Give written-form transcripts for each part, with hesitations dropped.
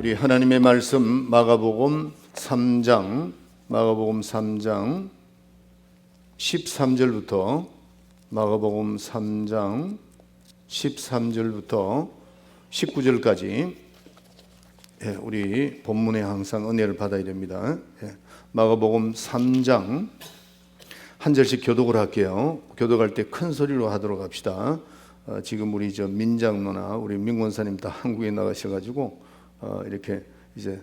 우리 하나님의 말씀 마가복음 3장 13절부터 마가복음 3장 13절부터 19절까지 우리 본문에 항상 은혜를 받아야 됩니다. 마가복음 3장 한 절씩 교독을 할게요. 교독할 때 큰 소리로 하도록 합시다. 지금 우리 민장로나 우리 민권사님 다 한국에 나가셔가지고 이렇게 이제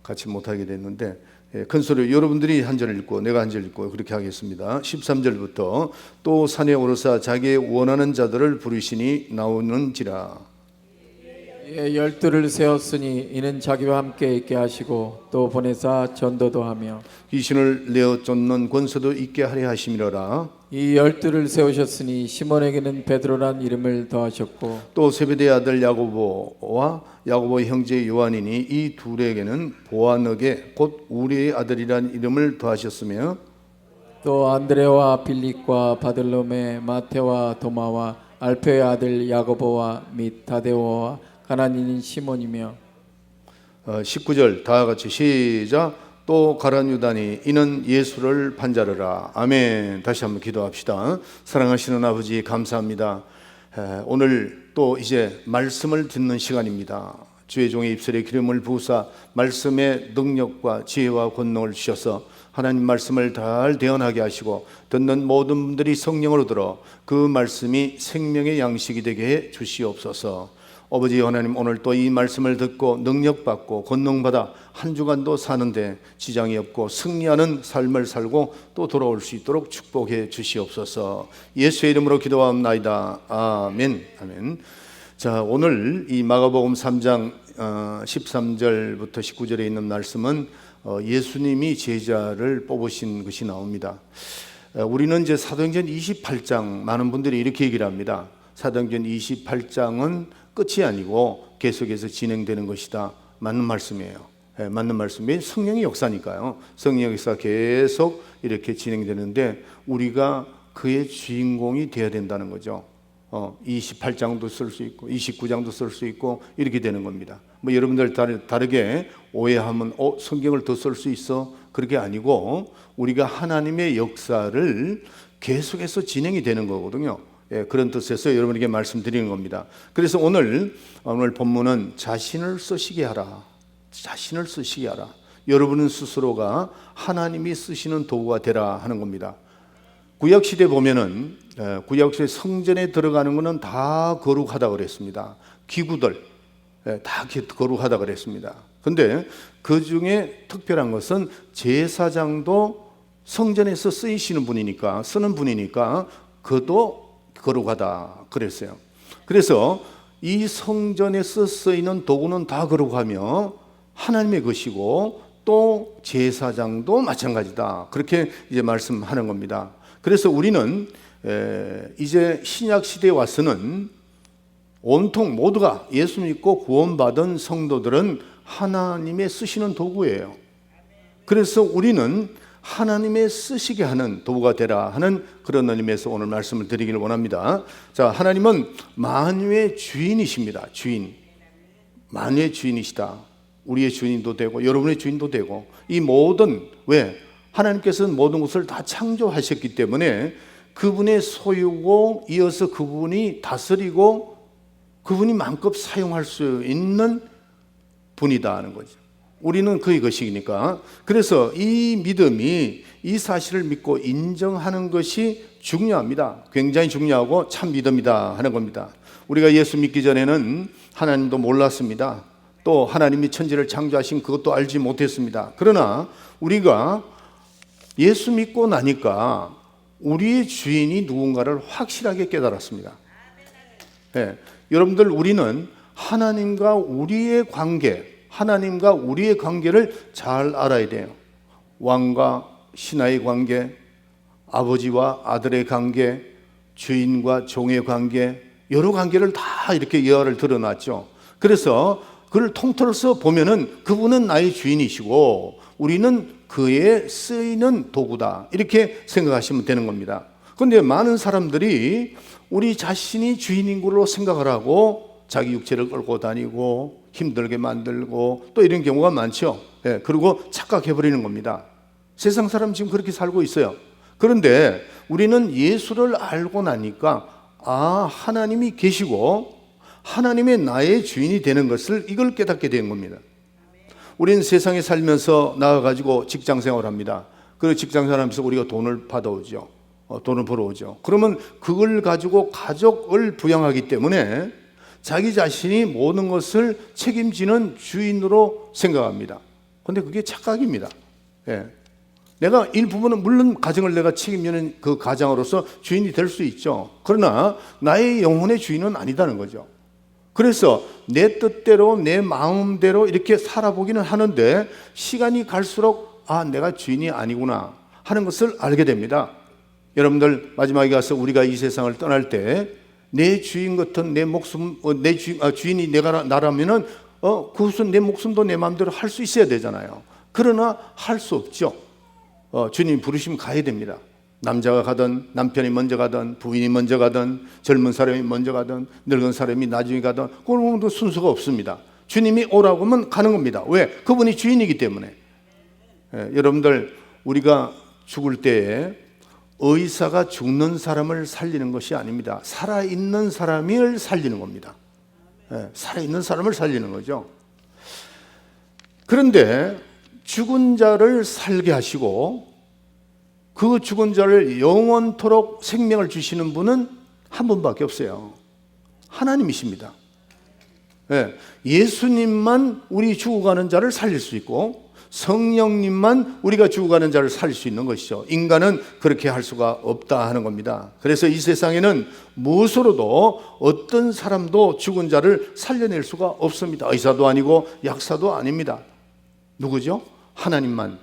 같이 못하게 됐는데 큰 소리로 여러분들이 한 절 읽고 내가 한 절 읽고 그렇게 하겠습니다. 13절부터 또 산에 오르사 자기의 원하는 자들을 부르시니 나오는지라. 열두를 세웠으니 이는 자기와 함께 있게 하시고 또 보내사 전도도 하며 귀신을 내어 쫓는 권세도 있게 하려 하심이로라. 이 열두를 세우셨으니 시몬에게는 베드로란 이름을 더하셨고 또 세베대의 아들 야고보와 야고보 형제 요한이니 이 둘에게는 보아너게 곧 우리의 아들이란 이름을 더하셨으며 또 안드레와 빌립과 바들로메 마테와 도마와 알페의 아들 야고보와 및 다데오와 가나니인 시몬이며 19절 다 같이 시작. 또 가룟 유다니 이는 예수를 판자르라. 아멘. 다시 한번 기도합시다. 사랑하시는 아버지 감사합니다. 오늘 또 이제 말씀을 듣는 시간입니다. 주의 종의 입술에 기름을 부으사 말씀의 능력과 지혜와 권능을 주셔서 하나님 말씀을 잘 대언하게 하시고 듣는 모든 분들이 성령으로 들어 그 말씀이 생명의 양식이 되게 해 주시옵소서. 아버지 하나님, 오늘 또 이 말씀을 듣고 능력받고 권능받아 한 주간도 사는데 지장이 없고 승리하는 삶을 살고 또 돌아올 수 있도록 축복해 주시옵소서. 예수의 이름으로 기도합나이다. 아멘. 아멘. 자, 오늘 이 마가복음 3장 13절부터 19절에 있는 말씀은 예수님이 제자를 뽑으신 것이 나옵니다. 우리는 이제 사도행전 28장, 많은 분들이 이렇게 얘기를 합니다. 사도행전 28장은 끝이 아니고 계속해서 진행되는 것이다. 맞는 말씀이에요. 맞는 말씀이 성령의 역사니까요. 성령의 역사 계속 이렇게 진행되는데 우리가 그의 주인공이 되어야 된다는 거죠. 28장도 쓸 수 있고 29장도 쓸 수 있고 이렇게 되는 겁니다. 뭐 여러분들 다르게 오해하면 성경을 더 쓸 수 있어? 그렇게 아니고 우리가 하나님의 역사를 계속해서 진행이 되는 거거든요. 그런 뜻에서 여러분에게 말씀드리는 겁니다. 그래서 오늘 본문은 자신을 쓰시게 하라. 자신을 쓰시게 하라. 여러분은 스스로가 하나님이 쓰시는 도구가 되라 하는 겁니다. 구약시대 보면은 구약시대 성전에 들어가는 것은 다 거룩하다 그랬습니다. 기구들 다 거룩하다 그랬습니다. 근데 그 중에 특별한 것은 제사장도 성전에서 쓰이시는 분이니까, 쓰는 분이니까 그도 거룩하다 그랬어요. 그래서 이 성전에서 쓰이는 도구는 다 거룩하며 하나님의 것이고 또 제사장도 마찬가지다. 그렇게 이제 말씀하는 겁니다. 그래서 우리는 이제 신약 시대에 와서는 온통 모두가 예수 믿고 구원받은 성도들은 하나님의 쓰시는 도구예요. 그래서 우리는 하나님의 쓰시게 하는 도구가 되라 하는 그런 의미에서 오늘 말씀을 드리기를 원합니다. 자, 하나님은 만유의 주인이십니다. 주인, 만유의 주인이시다. 우리의 주인도 되고 여러분의 주인도 되고 이 모든 하나님께서는 모든 것을 다 창조하셨기 때문에 그분의 소유고 이어서 그분이 다스리고 그분이 마음껏 사용할 수 있는 분이다 하는 거죠. 우리는 그의 것이니까. 그래서 이 믿음이 이 사실을 믿고 인정하는 것이 중요합니다. 굉장히 중요하고 참 믿음이다 하는 겁니다. 우리가 예수 믿기 전에는 하나님도 몰랐습니다. 또 하나님이 천지를 창조하신 그것도 알지 못했습니다. 그러나 우리가 예수 믿고 나니까 우리의 주인이 누군가를 확실하게 깨달았습니다. 여러분들, 우리는 하나님과 우리의 관계를 잘 알아야 돼요. 왕과 신하의 관계, 아버지와 아들의 관계, 주인과 종의 관계, 여러 관계를 다 이렇게 예화를 드러놨죠. 그래서 그를 통틀어서 보면은 그분은 나의 주인이시고 우리는 그의 쓰이는 도구다, 이렇게 생각하시면 되는 겁니다. 그런데 많은 사람들이 우리 자신이 주인인 걸로 생각을 하고 자기 육체를 끌고 다니고 힘들게 만들고 또 이런 경우가 많죠. 예, 그리고 착각해버리는 겁니다. 세상 사람 지금 그렇게 살고 있어요. 그런데 우리는 예수를 알고 나니까 하나님이 계시고 하나님의 나의 주인이 되는 것을 이걸 깨닫게 된 겁니다. 우리는 세상에 살면서 나와가지고 직장생활을 합니다. 그 직장생활하면서 우리가 돈을 받아오죠. 돈을 벌어오죠. 그러면 그걸 가지고 가족을 부양하기 때문에 자기 자신이 모든 것을 책임지는 주인으로 생각합니다. 그런데 그게 착각입니다. 예. 내가 일부분은 물론 가정을 내가 책임지는 그 가장으로서 주인이 될 수 있죠. 그러나 나의 영혼의 주인은 아니다는 거죠. 그래서 내 뜻대로 내 마음대로 이렇게 살아보기는 하는데 시간이 갈수록 내가 주인이 아니구나 하는 것을 알게 됩니다. 여러분들 마지막에 가서 우리가 이 세상을 떠날 때 내 주인 같은 내 목숨, 주인이 내가 나라면은 그것은 내 목숨도 내 마음대로 할 수 있어야 되잖아요. 그러나 할 수 없죠. 주님 부르시면 가야 됩니다. 남자가 가든 남편이 먼저 가든 부인이 먼저 가든 젊은 사람이 먼저 가든 늙은 사람이 나중에 가든 그런 순서가 없습니다. 주님이 오라고 하면 가는 겁니다. 왜? 그분이 주인이기 때문에. 여러분들 우리가 죽을 때에 의사가 죽는 사람을 살리는 것이 아닙니다. 살아있는 사람을 살리는 겁니다. 살아있는 사람을 살리는 거죠. 그런데 죽은 자를 살게 하시고 그 죽은 자를 영원토록 생명을 주시는 분은 한 분밖에 없어요. 하나님이십니다. 예수님만 우리 죽어가는 자를 살릴 수 있고 성령님만 우리가 죽어가는 자를 살릴 수 있는 것이죠. 인간은 그렇게 할 수가 없다 하는 겁니다. 그래서 이 세상에는 무엇으로도 어떤 사람도 죽은 자를 살려낼 수가 없습니다. 의사도 아니고 약사도 아닙니다. 누구죠? 하나님만.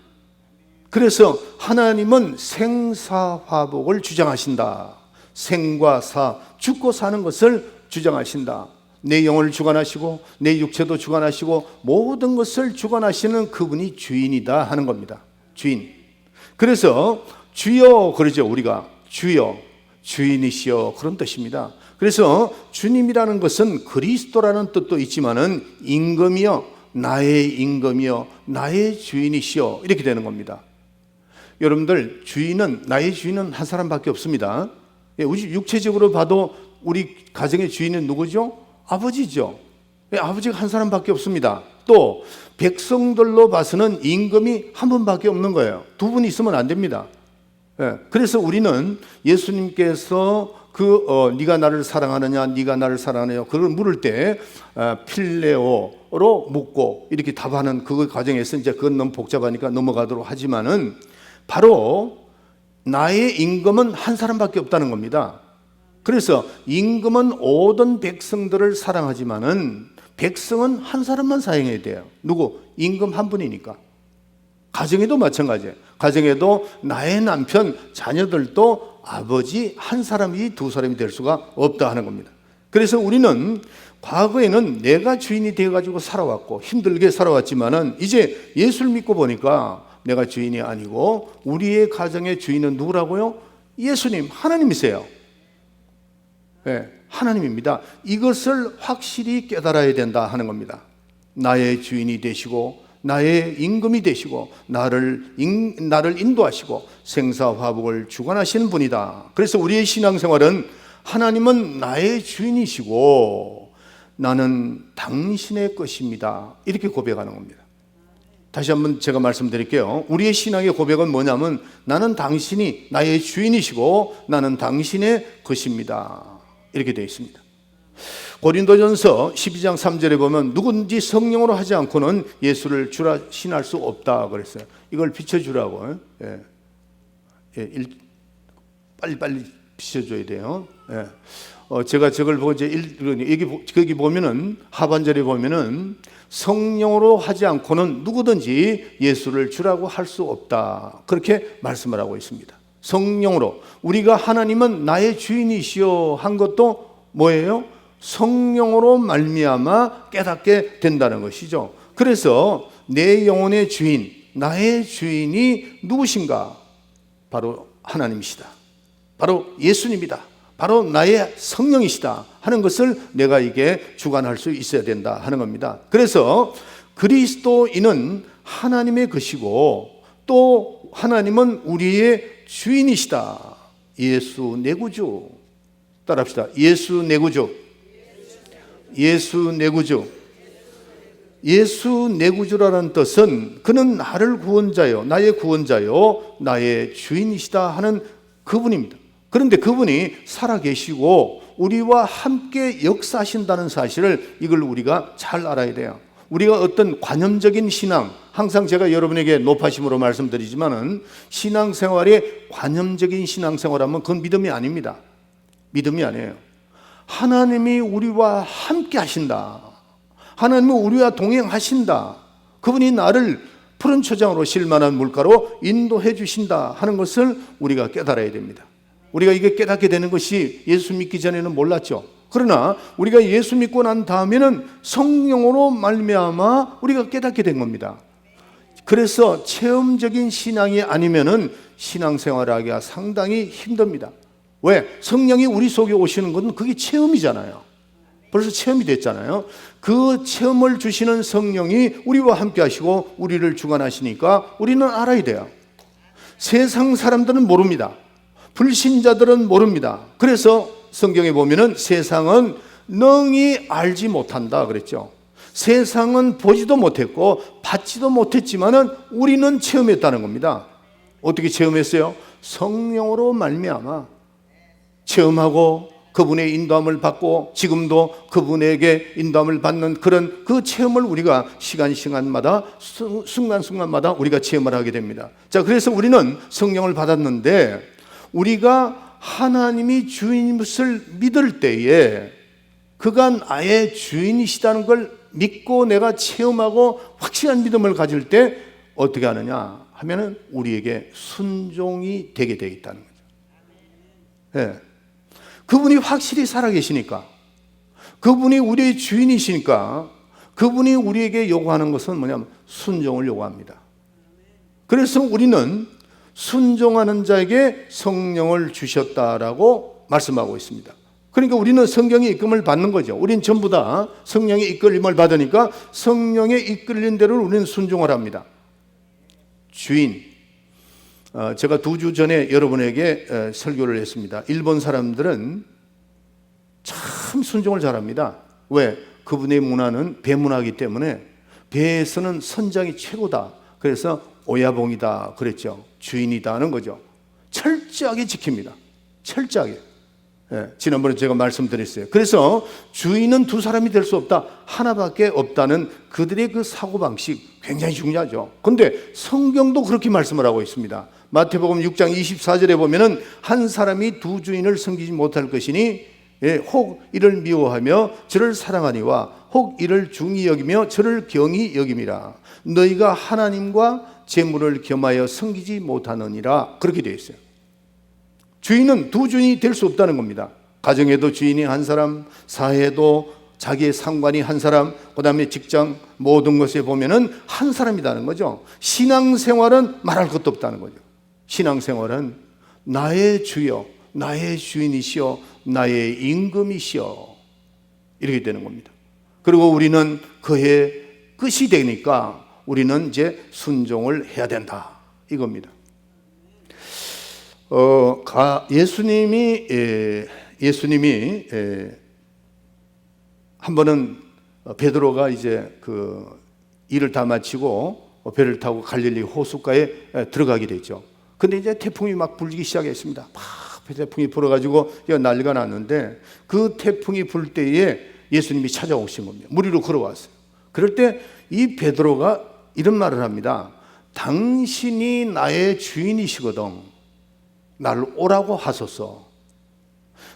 그래서 하나님은 생사화복을 주장하신다. 생과 사, 죽고 사는 것을 주장하신다. 내 영혼을 주관하시고 내 육체도 주관하시고 모든 것을 주관하시는 그분이 주인이다 하는 겁니다. 주인. 그래서 주여 그러죠. 우리가 주여 주인이시여 그런 뜻입니다. 그래서 주님이라는 것은 그리스도라는 뜻도 있지만은 임금이여 나의 임금이여 나의 주인이시여 이렇게 되는 겁니다. 여러분들 나의 주인은 한 사람밖에 없습니다. 육체적으로 봐도 우리 가정의 주인은 누구죠? 아버지죠. 아버지가 한 사람밖에 없습니다. 또 백성들로 봐서는 임금이 한 분밖에 없는 거예요. 두 분이 있으면 안 됩니다. 그래서 우리는 예수님께서 네가 나를 사랑하느냐 네가 나를 사랑하느냐 그걸 물을 때 필레오로 묻고 이렇게 답하는 그 과정에서 이제 그건 너무 복잡하니까 넘어가도록 하지만은 바로 나의 임금은 한 사람밖에 없다는 겁니다. 그래서 임금은 모든 백성들을 사랑하지만은 백성은 한 사람만 사랑해야 돼요. 누구? 임금 한 분이니까. 가정에도 마찬가지예요. 가정에도 나의 남편, 자녀들도 아버지 한 사람이 두 사람이 될 수가 없다 하는 겁니다. 그래서 우리는 과거에는 내가 주인이 되어가지고 살아왔고 힘들게 살아왔지만은 이제 예수를 믿고 보니까 내가 주인이 아니고 우리의 가정의 주인은 누구라고요? 예수님, 하나님이세요. 하나님입니다. 이것을 확실히 깨달아야 된다 하는 겁니다. 나의 주인이 되시고 나의 임금이 되시고 나를 인도하시고 생사화복을 주관하시는 분이다. 그래서 우리의 신앙생활은 하나님은 나의 주인이시고 나는 당신의 것입니다. 이렇게 고백하는 겁니다. 다시 한번 제가 말씀드릴게요. 우리의 신앙의 고백은 뭐냐면 나는 당신이 나의 주인이시고 나는 당신의 것입니다. 이렇게 되어 있습니다. 고린도전서 12장 3절에 보면 누군지 성령으로 하지 않고는 예수를 주라 신할 수 없다 그랬어요. 이걸 비춰주라고. 빨리 비춰줘야 돼요. 제가 저걸 보고 이제 여기 보면은 하반절에 보면은 성령으로 하지 않고는 누구든지 예수를 주라고 할 수 없다. 그렇게 말씀을 하고 있습니다. 성령으로. 우리가 하나님은 나의 주인이시여 한 것도 뭐예요? 성령으로 말미암아 깨닫게 된다는 것이죠. 그래서 내 영혼의 주인, 나의 주인이 누구신가? 바로 하나님이시다. 바로 예수님이다. 바로 나의 성령이시다 하는 것을 내가 이게 주관할 수 있어야 된다 하는 겁니다. 그래서 그리스도인은 하나님의 것이고 또 하나님은 우리의 주인이시다. 예수 내 구주. 따라합시다. 예수 내 구주. 예수 내 구주. 예수 내 구주라는 뜻은 그는 나를 구원자요, 나의 구원자요, 나의 주인이시다 하는 그분입니다. 그런데 그분이 살아계시고 우리와 함께 역사하신다는 사실을 이걸 우리가 잘 알아야 돼요. 우리가 어떤 관념적인 신앙, 항상 제가 여러분에게 높아심으로 말씀드리지만은 신앙생활이 관념적인 신앙생활하면 그건 믿음이 아닙니다. 믿음이 아니에요. 하나님이 우리와 함께 하신다. 하나님은 우리와 동행하신다. 그분이 나를 푸른 초장으로 실만한 물가로 인도해 주신다 하는 것을 우리가 깨달아야 됩니다. 우리가 이게 깨닫게 되는 것이 예수 믿기 전에는 몰랐죠. 그러나 우리가 예수 믿고 난 다음에는 성령으로 말미암아 우리가 깨닫게 된 겁니다. 그래서 체험적인 신앙이 아니면은 신앙생활하기가 상당히 힘듭니다. 왜? 성령이 우리 속에 오시는 것은 그게 체험이잖아요. 벌써 체험이 됐잖아요. 그 체험을 주시는 성령이 우리와 함께 하시고 우리를 주관하시니까 우리는 알아야 돼요. 세상 사람들은 모릅니다. 불신자들은 모릅니다. 그래서 성경에 보면은 세상은 능히 알지 못한다 그랬죠. 세상은 보지도 못했고 받지도 못했지만은 우리는 체험했다는 겁니다. 어떻게 체험했어요? 성령으로 말미암아 체험하고 그분의 인도함을 받고 지금도 그분에게 인도함을 받는 그런 그 체험을 우리가 시간마다 순간순간마다 우리가 체험을 하게 됩니다. 자, 그래서 우리는 성령을 받았는데 우리가 하나님이 주인임을 믿을 때에 그가 나의 주인이시다는 걸 믿고 내가 체험하고 확실한 믿음을 가질 때 어떻게 하느냐 하면은 우리에게 순종이 되게 되어 있다는 거죠. 예. 그분이 확실히 살아계시니까, 그분이 우리의 주인이시니까 그분이 우리에게 요구하는 것은 뭐냐면 순종을 요구합니다. 그래서 우리는 순종하는 자에게 성령을 주셨다라고 말씀하고 있습니다. 그러니까 우리는 성령의 이끌림을 받는 거죠. 우리는 전부 다 성령의 이끌림을 받으니까 성령의 이끌린 대로 우리는 순종을 합니다. 주인. 제가 2주 전에 여러분에게 설교를 했습니다. 일본 사람들은 참 순종을 잘합니다. 왜? 그분의 문화는 배 문화이기 때문에 배에서는 선장이 최고다. 그래서 오야봉이다 그랬죠. 주인이다 하는 거죠. 철저하게 지킵니다. 철저하게. 예, 지난번에 제가 말씀드렸어요. 그래서 주인은 두 사람이 될 수 없다. 하나밖에 없다는 그들의 그 사고방식 굉장히 중요하죠. 그런데 성경도 그렇게 말씀을 하고 있습니다. 마태복음 6장 24절에 보면은 한 사람이 두 주인을 섬기지 못할 것이니 혹 이를 미워하며 저를 사랑하니와 혹 이를 중히 여기며 저를 경히 여김이라. 너희가 하나님과 재물을 겸하여 섬기지 못하느니라. 그렇게 되어 있어요. 주인은 두 주인이 될 수 없다는 겁니다. 가정에도 주인이 한 사람, 사회에도 자기의 상관이 한 사람, 그 다음에 직장 모든 것에 보면은 한 사람이라는 거죠. 신앙생활은 말할 것도 없다는 거죠. 신앙생활은 나의 주여, 나의 주인이시여, 나의 임금이시여 이렇게 되는 겁니다. 그리고 우리는 그의 끝이 되니까 우리는 이제 순종을 해야 된다 이겁니다. 예수님이 한 번은 베드로가 이제 그 일을 다 마치고 배를 타고 갈릴리 호숫가에 들어가게 됐죠. 근데 이제 태풍이 막 불기 시작했습니다. 막 태풍이 불어가지고 난리가 났는데 그 태풍이 불 때에 예수님이 찾아오신 겁니다. 물 위로 걸어왔어요. 그럴 때 이 베드로가 이런 말을 합니다. 당신이 나의 주인이시거든. 나를 오라고 하소서.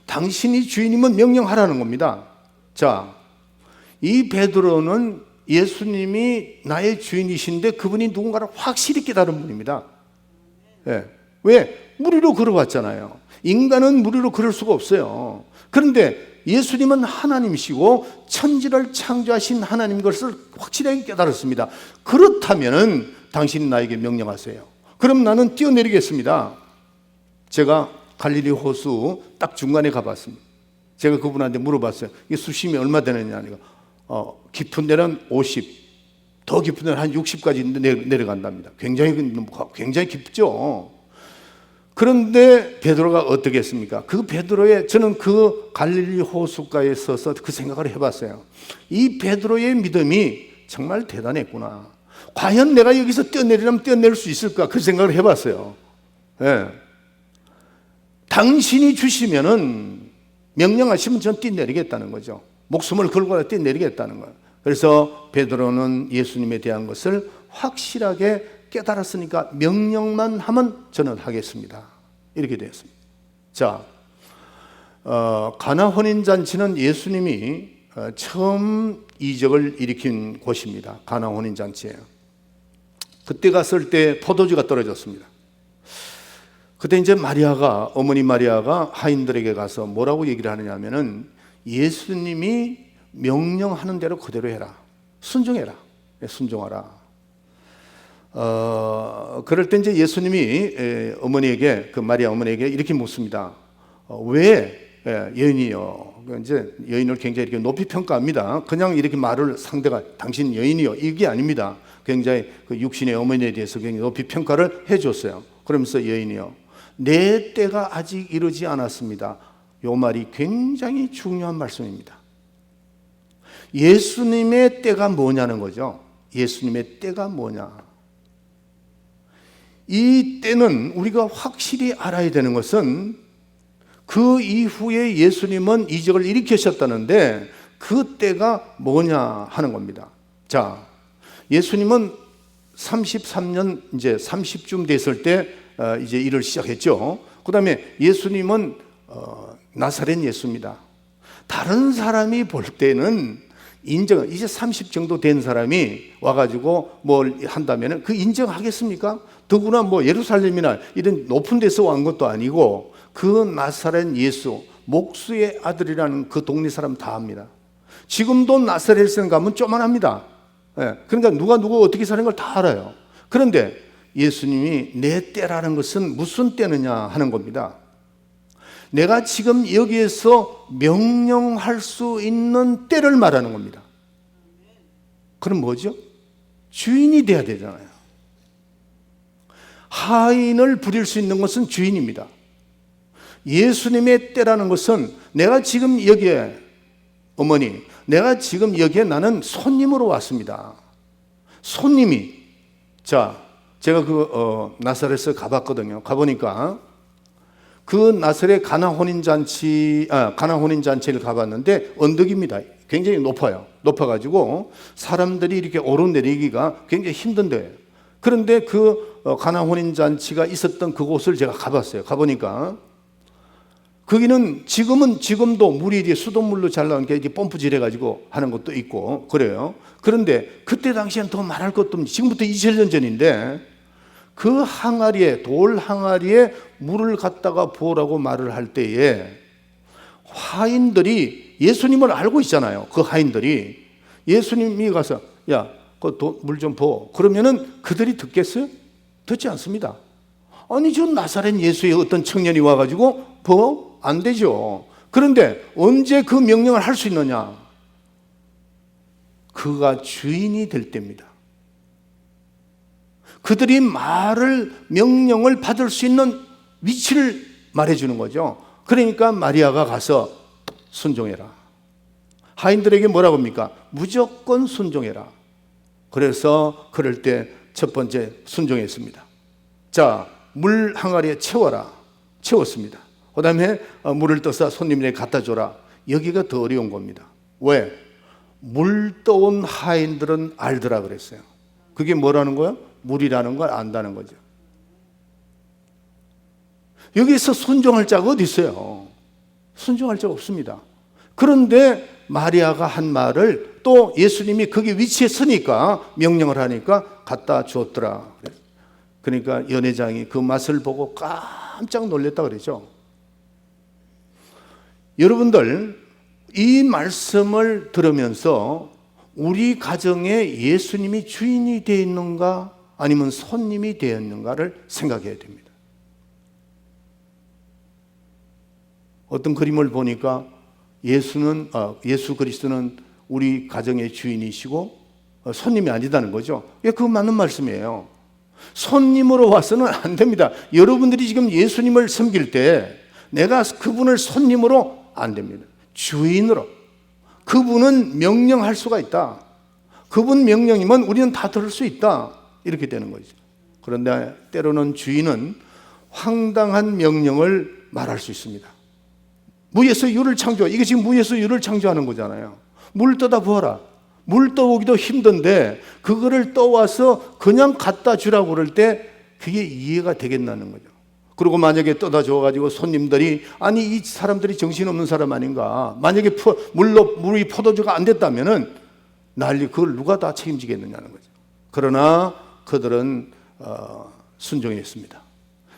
당신이 주인이면 명령하라는 겁니다. 자, 이 베드로는 예수님이 나의 주인이신데 그분이 누군가를 확실히 깨달은 분입니다. 예. 왜? 물 위로 걸어왔잖아요. 인간은 물 위로 걸을 수가 없어요. 그런데 예수님은 하나님이시고 천지를 창조하신 하나님 것을 확실하게 깨달았습니다. 그렇다면 당신이 나에게 명령하세요. 그럼 나는 뛰어내리겠습니다. 제가 갈릴리 호수 딱 중간에 가봤습니다. 제가 그분한테 물어봤어요. 이게 수심이 얼마 되느냐. 깊은 데는 50, 더 깊은 데는 한 60까지 내려간답니다. 굉장히 깊죠. 그런데 베드로가 어떻게 했습니까? 저는 그 갈릴리 호숫가에 서서 그 생각을 해봤어요. 이 베드로의 믿음이 정말 대단했구나. 과연 내가 여기서 뛰어내리려면 뛰어내릴 수 있을까? 그 생각을 해봤어요. 예. 당신이 주시면은 명령하시면 전 뛰어내리겠다는 거죠. 목숨을 걸고 뛰어내리겠다는 거예요. 그래서 베드로는 예수님에 대한 것을 확실하게 깨달았으니까 명령만 하면 저는 하겠습니다. 이렇게 되었습니다. 자, 가나 혼인잔치는 예수님이 처음 이적을 일으킨 곳입니다. 가나 혼인잔치예요. 그때 갔을 때 포도주가 떨어졌습니다. 그때 이제 어머니 마리아가 하인들에게 가서 뭐라고 얘기를 하느냐 하면은 예수님이 명령하는 대로 그대로 해라. 순종해라. 순종하라. 그럴 때 이제 예수님이 마리아 어머니에게 이렇게 묻습니다. 왜 여인이요? 이제 여인을 굉장히 이렇게 높이 평가합니다. 그냥 이렇게 말을 상대가 당신 여인이요 이게 아닙니다. 굉장히 그 육신의 어머니에 대해서 굉장히 높이 평가를 해줬어요. 그러면서 여인이요, 내 때가 아직 이르지 않았습니다. 이 말이 굉장히 중요한 말씀입니다. 예수님의 때가 뭐냐는 거죠. 예수님의 때가 뭐냐? 이 때는 우리가 확실히 알아야 되는 것은 그 이후에 예수님은 이적을 일으키셨다는데 그 때가 뭐냐 하는 겁니다. 자, 예수님은 33년 이제 30쯤 됐을 때 이제 일을 시작했죠. 그 다음에 예수님은 나사렛 예수입니다. 다른 사람이 볼 때는 이제 30 정도 된 사람이 와가지고 뭘 한다면 그 인정하겠습니까? 더구나 예루살렘이나 이런 높은 데서 온 것도 아니고 그 나사렛 예수, 목수의 아들이라는 그 동네 사람 다 압니다. 지금도 나사렛에 가면 쪼만합니다. 그러니까 누가 누구 어떻게 사는 걸 다 알아요. 그런데 예수님이 내 때라는 것은 무슨 때느냐 하는 겁니다. 내가 지금 여기에서 명령할 수 있는 때를 말하는 겁니다. 그럼 뭐죠? 주인이 돼야 되잖아요. 하인을 부릴 수 있는 것은 주인입니다. 예수님의 때라는 것은 내가 지금 여기에 어머니, 내가 지금 여기에 나는 손님으로 왔습니다. 손님이, 자, 제가 나사렛에 가봤거든요. 가보니까 그 나사렛 가나 혼인잔치를 가봤는데 언덕입니다. 굉장히 높아가지고 사람들이 이렇게 오르내리기가 굉장히 힘든데, 그런데 가나 혼인잔치가 있었던 그곳을 제가 가봤어요. 가보니까 거기는 지금도 물이 이제 수돗물로 잘 나오니까 이제 펌프질 해가지고 하는 것도 있고 그래요. 그런데 그때 당시에는 더 말할 것도 없는데, 지금부터 2000년 전인데 그 돌 항아리에 물을 갖다가 부으라고 말을 할 때에 하인들이 예수님을 알고 있잖아요. 그 하인들이 예수님이 가서 야, 물 좀 부어. 그러면은 그들이 듣겠어요? 듣지 않습니다. 아니, 저 나사렛 예수의 어떤 청년이 와가지고 부어? 안 되죠. 그런데 언제 그 명령을 할 수 있느냐? 그가 주인이 될 때입니다. 그들이 명령을 받을 수 있는 위치를 말해주는 거죠. 그러니까 마리아가 가서 순종해라. 하인들에게 뭐라고 합니까? 무조건 순종해라. 그래서 그럴 때 첫 번째 순종했습니다. 자, 물 항아리에 채웠습니다. 그 다음에 물을 떠서 손님에게 갖다 줘라. 여기가 더 어려운 겁니다. 왜? 물 떠온 하인들은 알더라 그랬어요. 그게 뭐라는 거예요? 물이라는 걸 안다는 거죠. 여기서 순종할 자가 어디 있어요? 순종할 자가 없습니다. 그런데 마리아가 한 말을 또 예수님이 거기 위치에 서니까 명령을 하니까 갖다 주었더라. 그러니까 연회장이 그 맛을 보고 깜짝 놀랐다 그러죠. 여러분들, 이 말씀을 들으면서 우리 가정에 예수님이 주인이 되어 있는가 아니면 손님이 되어 있는가를 생각해야 됩니다. 어떤 그림을 보니까 예수 그리스도는 우리 가정의 주인이시고 손님이 아니다는 거죠. 예, 그거 맞는 말씀이에요. 손님으로 와서는 안 됩니다. 여러분들이 지금 예수님을 섬길 때 내가 그분을 손님으로 안 됩니다. 주인으로. 그분은 명령할 수가 있다. 그분 명령이면 우리는 다 들을 수 있다. 이렇게 되는 거죠. 그런데 때로는 주인은 황당한 명령을 말할 수 있습니다. 무에서 유를 창조. 이게 지금 무에서 유를 창조하는 거잖아요. 물 떠다 부어라. 물 떠오기도 힘든데 그거를 떠와서 그냥 갖다 주라고 그럴 때 그게 이해가 되겠나는 거죠. 그리고 만약에 떠다 줘가지고 손님들이 아니 이 사람들이 정신없는 사람 아닌가, 만약에 물이 포도주가 안 됐다면은 난리, 그걸 누가 다 책임지겠느냐는 거죠. 그러나 그들은 순종했습니다.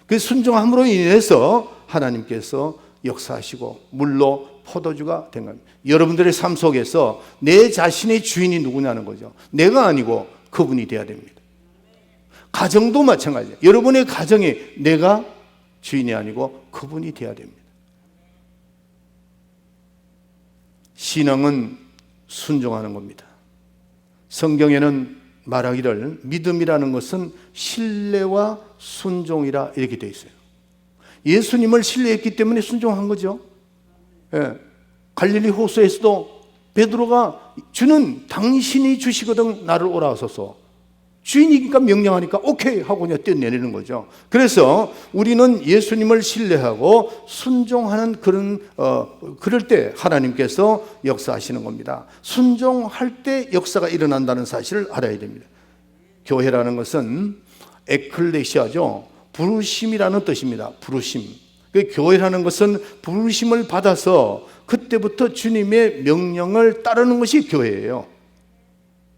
그 순종함으로 인해서 하나님께서 역사하시고 물로 포도주가 된 겁니다. 여러분들의 삶 속에서 내 자신의 주인이 누구냐는 거죠. 내가 아니고 그분이 돼야 됩니다. 가정도 마찬가지예요. 여러분의 가정에 내가 주인이 아니고 그분이 돼야 됩니다. 신앙은 순종하는 겁니다. 성경에는 말하기를 믿음이라는 것은 신뢰와 순종이라 이렇게 되어 있어요. 예수님을 신뢰했기 때문에 순종한 거죠. 예. 갈릴리 호수에서도 베드로가 주는 당신이 주시거든 나를 오라하소서. 주인이니까 명령하니까 오케이 하고 그냥 뛰어내리는 거죠. 그래서 우리는 예수님을 신뢰하고 순종하는 그럴 때 하나님께서 역사하시는 겁니다. 순종할 때 역사가 일어난다는 사실을 알아야 됩니다. 교회라는 것은 에클레시아죠. 부르심이라는 뜻입니다. 부르심. 그 교회라는 것은 부르심을 받아서 그때부터 주님의 명령을 따르는 것이 교회예요.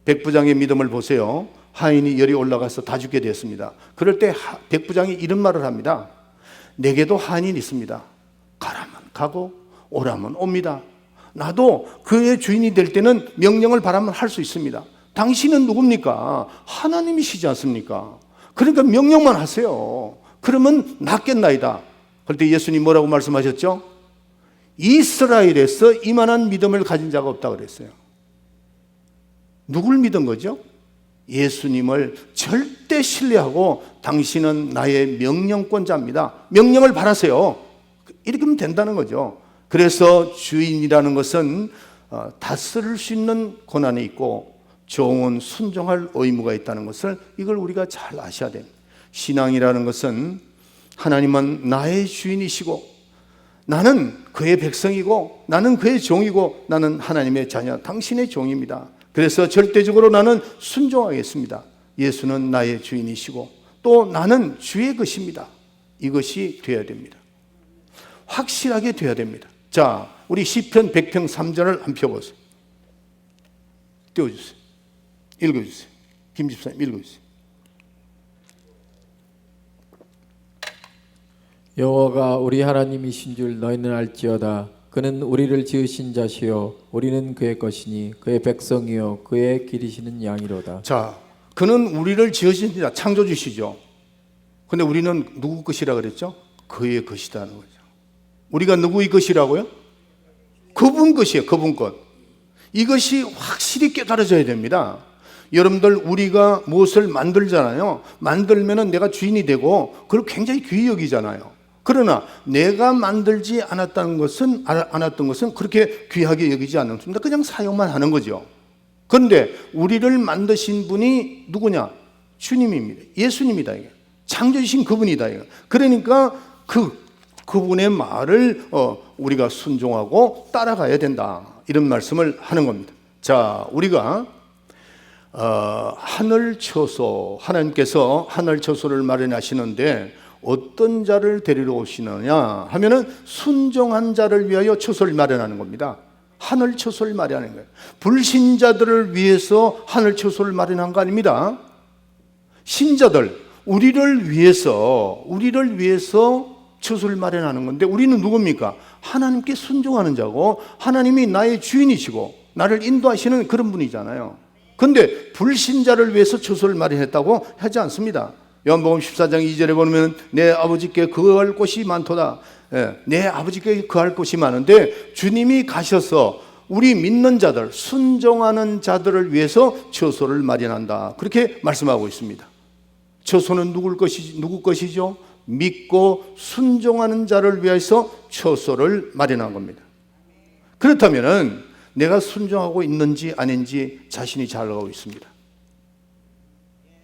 백부장의 믿음을 보세요. 하인이 열이 올라가서 다 죽게 되었습니다. 그럴 때 백부장이 이런 말을 합니다. 내게도 하인이 있습니다. 가라면 가고 오라면 옵니다. 나도 그의 주인이 될 때는 명령을 바라면 할 수 있습니다. 당신은 누굽니까? 하나님이시지 않습니까? 그러니까 명령만 하세요. 그러면 낫겠나이다. 그럴 때 예수님 뭐라고 말씀하셨죠? 이스라엘에서 이만한 믿음을 가진 자가 없다 그랬어요. 누굴 믿은 거죠? 예수님을 절대 신뢰하고 당신은 나의 명령권자입니다. 명령을 바라세요. 이렇게 하면 된다는 거죠. 그래서 주인이라는 것은 다스릴 수 있는 권한이 있고 종은 순종할 의무가 있다는 것을 이걸 우리가 잘 아셔야 됩니다. 신앙이라는 것은 하나님은 나의 주인이시고 나는 그의 백성이고 나는 그의 종이고 나는 하나님의 자녀, 당신의 종입니다. 그래서 절대적으로 나는 순종하겠습니다. 예수는 나의 주인이시고 또 나는 주의 것입니다. 이것이 되어야 됩니다. 확실하게 되어야 됩니다. 자, 우리 시편 100편 3절을 한번 펴보세요. 띄워주세요. 읽어주세요. 김 집사님 읽어주세요. 여호와가 우리 하나님이신 줄 너희는 알지어다. 그는 우리를 지으신 자시요 우리는 그의 것이니 그의 백성이요 그의 기르시는 양이로다. 자, 그는 우리를 지으신 자, 창조주시죠. 근데 우리는 누구 것이라 그랬죠? 그의 것이라는 거죠. 우리가 누구의 것이라고요? 그분 것이에요. 그분 것. 이것이 확실히 깨달아져야 됩니다. 여러분들, 우리가 무엇을 만들잖아요. 만들면은 내가 주인이 되고 그걸 굉장히 귀히 여기잖아요. 그러나 내가 만들지 않았던 것은 그렇게 귀하게 여기지 않습니다. 그냥 사용만 하는 거죠. 그런데 우리를 만드신 분이 누구냐? 주님입니다. 예수님이다. 이게. 창조주신 그분이다. 이게. 그러니까 그분의 말을 우리가 순종하고 따라가야 된다. 이런 말씀을 하는 겁니다. 자, 우리가 하늘초소, 하나님께서 하늘초소를 마련하시는데 어떤 자를 데리러 오시느냐 하면은 순종한 자를 위하여 초소를 마련하는 겁니다. 하늘초소를 마련하는 거예요. 불신자들을 위해서 하늘초소를 마련한 거 아닙니다. 신자들, 우리를 위해서 초소를 마련하는 건데 우리는 누굽니까? 하나님께 순종하는 자고 하나님이 나의 주인이시고 나를 인도하시는 그런 분이잖아요. 그런데 불신자를 위해서 초소를 마련했다고 하지 않습니다. 요한복음 14장 2절에 보면 내 아버지께 구할 곳이 많도다. 내 아버지께 거할 곳이 많은데 주님이 가셔서 우리 믿는 자들, 순종하는 자들을 위해서 처소를 마련한다. 그렇게 말씀하고 있습니다. 처소는 누구 것이죠? 믿고 순종하는 자를 위해서 처소를 마련한 겁니다. 그렇다면 내가 순종하고 있는지 아닌지 자신이 잘 알고 있습니다.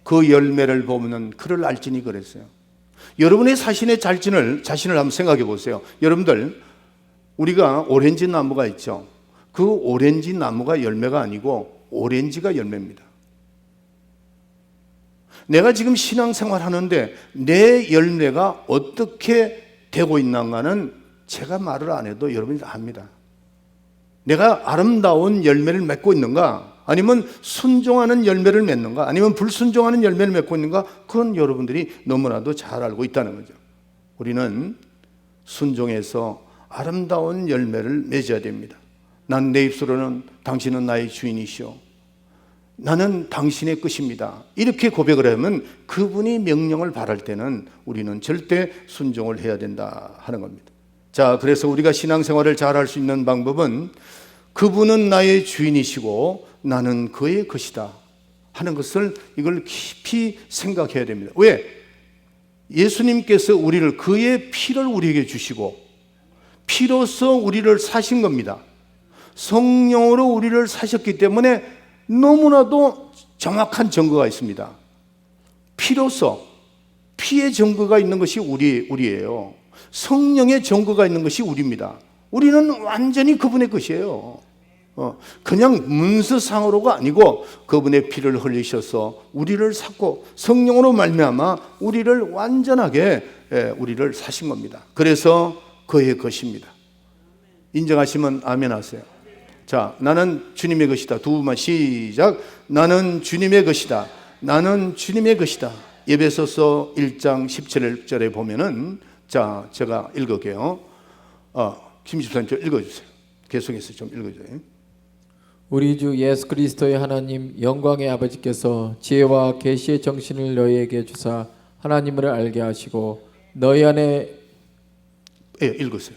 그 열매를 보면 그를 알지니 그랬어요. 여러분의 자신의 자신을 한번 생각해 보세요. 여러분들, 우리가 오렌지 나무가 있죠. 그 오렌지 나무가 열매가 아니고 오렌지가 열매입니다. 내가 지금 신앙생활 하는데 내 열매가 어떻게 되고 있는가는 제가 말을 안 해도 여러분이 다 압니다. 내가 아름다운 열매를 맺고 있는가, 아니면 순종하는 열매를 맺는가, 아니면 불순종하는 열매를 맺고 있는가, 그건 여러분들이 너무나도 잘 알고 있다는 거죠. 우리는 순종해서 아름다운 열매를 맺어야 됩니다. 난 내 입술로는 당신은 나의 주인이시오, 나는 당신의 것입니다, 이렇게 고백을 하면 그분이 명령을 바랄 때는 우리는 절대 순종을 해야 된다 하는 겁니다. 자, 그래서 우리가 신앙생활을 잘 할 수 있는 방법은 그분은 나의 주인이시고 나는 그의 것이다 하는 것을, 이걸 깊이 생각해야 됩니다. 왜? 예수님께서 우리를, 그의 피를 우리에게 주시고 피로써 우리를 사신 겁니다. 성령으로 우리를 사셨기 때문에 너무나도 정확한 증거가 있습니다. 피로써, 피의 증거가 있는 것이 우리예요. 성령의 증거가 있는 것이 우리입니다. 우리는 완전히 그분의 것이에요. 그냥 문서상으로가 아니고 그분의 피를 흘리셔서 우리를 샀고 성령으로 말미암아 우리를 완전하게 우리를 사신 겁니다. 그래서 그의 것입니다. 인정하시면 아멘 하세요. 자, 나는 주님의 것이다. 두 번만 시작. 나는 주님의 것이다. 나는 주님의 것이다. 에베소서 1장 17절에 보면은, 자, 제가 읽을게요. 김 집사님 좀 읽어주세요. 계속해서 좀 읽어줘요. 우리 주 예수 그리스도의 하나님 영광의 아버지께서 지혜와 계시의 정신을 너희에게 주사 하나님을 알게 하시고 너희 안에 읽으세요.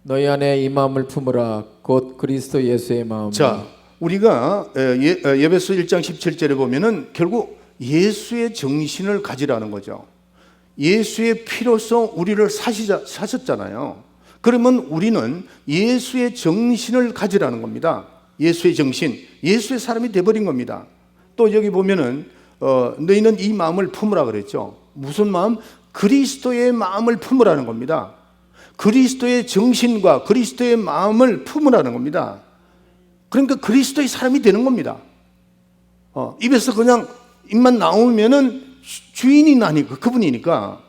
너희 안에 이 마음을 품으라. 곧 그리스도 예수의 마음. 자, 우리가 에베소 1장 17절에 보면은 결국 예수의 정신을 가지라는 거죠. 예수의 피로써 우리를 사셨잖아요. 그러면 우리는 예수의 정신을 가지라는 겁니다. 예수의 정신, 예수의 사람이 돼버린 겁니다. 또 여기 보면은 너희는 이 마음을 품으라 그랬죠. 무슨 마음? 그리스도의 마음을 품으라는 겁니다. 그리스도의 정신과 그리스도의 마음을 품으라는 겁니다. 그러니까 그리스도의 사람이 되는 겁니다. 입에서 그냥 입만 나오면은 주인이 나니까, 그분이니까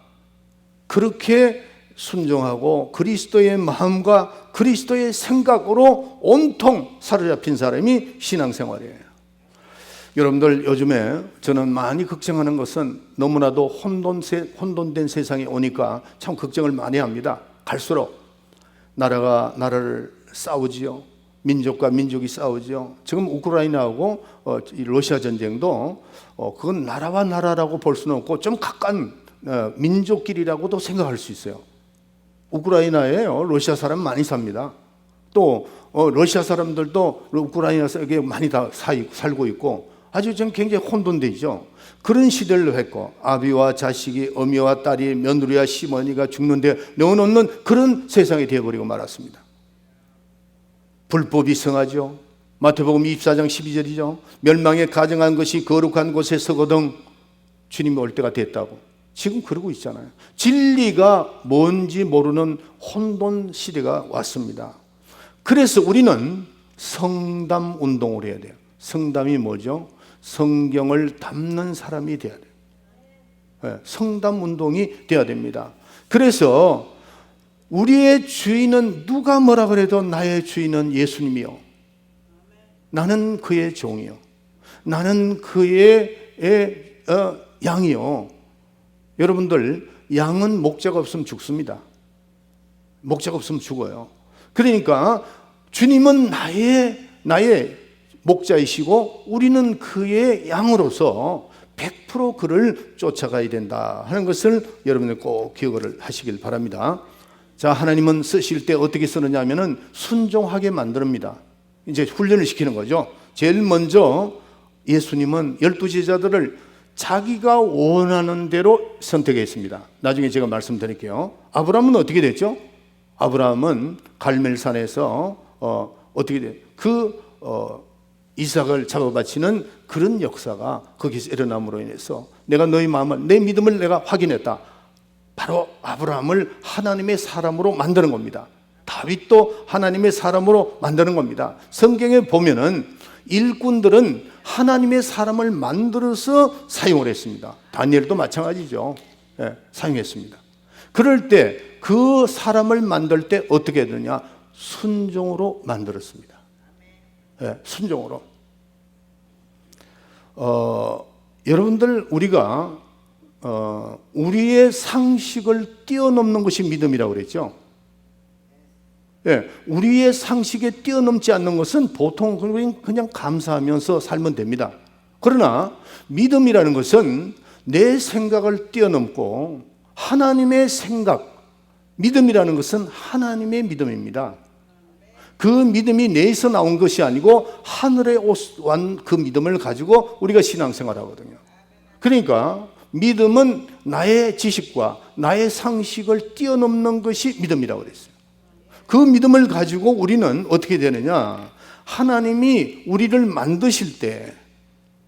그렇게 순종하고 그리스도의 마음과 그리스도의 생각으로 온통 사로잡힌 사람이 신앙생활이에요. 여러분들, 요즘에 저는 많이 걱정하는 것은 너무나도 혼돈된 세상이 오니까 참 걱정을 많이 합니다. 갈수록 나라가 나라를 싸우지요. 민족과 민족이 싸우지요. 지금 우크라이나하고 러시아 전쟁도 그건 나라와 나라라고 볼 수는 없고 좀 가까운 민족끼리라고도 생각할 수 있어요. 우크라이나에요, 러시아 사람 많이 삽니다. 또 러시아 사람들도 우크라이나에 많이 다 살고 있고 아주 좀 굉장히 혼돈되죠. 그런 시대를 했고 아비와 자식이, 어미와 딸이, 며느리와 시어머니가 죽는데 넣어놓는 그런 세상이 되어버리고 말았습니다. 불법이 성하죠. 마태복음 24장 12절이죠. 멸망에 가정한 것이 거룩한 곳에 서거든 주님이 올 때가 됐다고. 지금 그러고 있잖아요. 진리가 뭔지 모르는 혼돈 시대가 왔습니다. 그래서 우리는 성담 운동을 해야 돼요. 성담이 뭐죠? 성경을 담는 사람이 돼야 돼요. 성담 운동이 돼야 됩니다. 그래서 우리의 주인은 누가 뭐라 그래도 나의 주인은 예수님이요, 나는 그의 종이요, 나는 그의 양이요. 여러분들, 양은 목자가 없으면 죽습니다. 목자가 없으면 죽어요. 그러니까 주님은 나의 목자이시고 우리는 그의 양으로서 100% 그를 쫓아가야 된다 하는 것을 여러분들 꼭 기억을 하시길 바랍니다. 자, 하나님은 쓰실 때 어떻게 쓰느냐 하면은 순종하게 만듭니다. 이제 훈련을 시키는 거죠. 제일 먼저 예수님은 12제자들을 자기가 원하는 대로 선택했습니다. 나중에 제가 말씀드릴게요. 아브라함은 어떻게 됐죠? 아브라함은 갈멜산에서 어떻게 돼? 이삭을 잡아바치는 그런 역사가 거기서 일어남으로 인해서 내가 너희 마음을, 내 믿음을 내가 확인했다. 바로 아브라함을 하나님의 사람으로 만드는 겁니다. 다윗도 하나님의 사람으로 만드는 겁니다. 성경에 보면은 일꾼들은 하나님의 사람을 만들어서 사용을 했습니다. 다니엘도 마찬가지죠. 예, 사용했습니다. 그럴 때 그 사람을 만들 때 어떻게 되느냐? 순종으로 만들었습니다. 예, 순종으로. 여러분들, 우리가 우리의 상식을 뛰어넘는 것이 믿음이라고 그랬죠. 예, 우리의 상식에 뛰어넘지 않는 것은 보통 그냥 감사하면서 살면 됩니다. 그러나 믿음이라는 것은 내 생각을 뛰어넘고 하나님의 생각, 믿음이라는 것은 하나님의 믿음입니다. 그 믿음이 내에서 나온 것이 아니고 하늘에 온 그 믿음을 가지고 우리가 신앙생활 하거든요. 그러니까 믿음은 나의 지식과 나의 상식을 뛰어넘는 것이 믿음이라고 그랬어요. 그 믿음을 가지고 우리는 어떻게 되느냐? 하나님이 우리를 만드실 때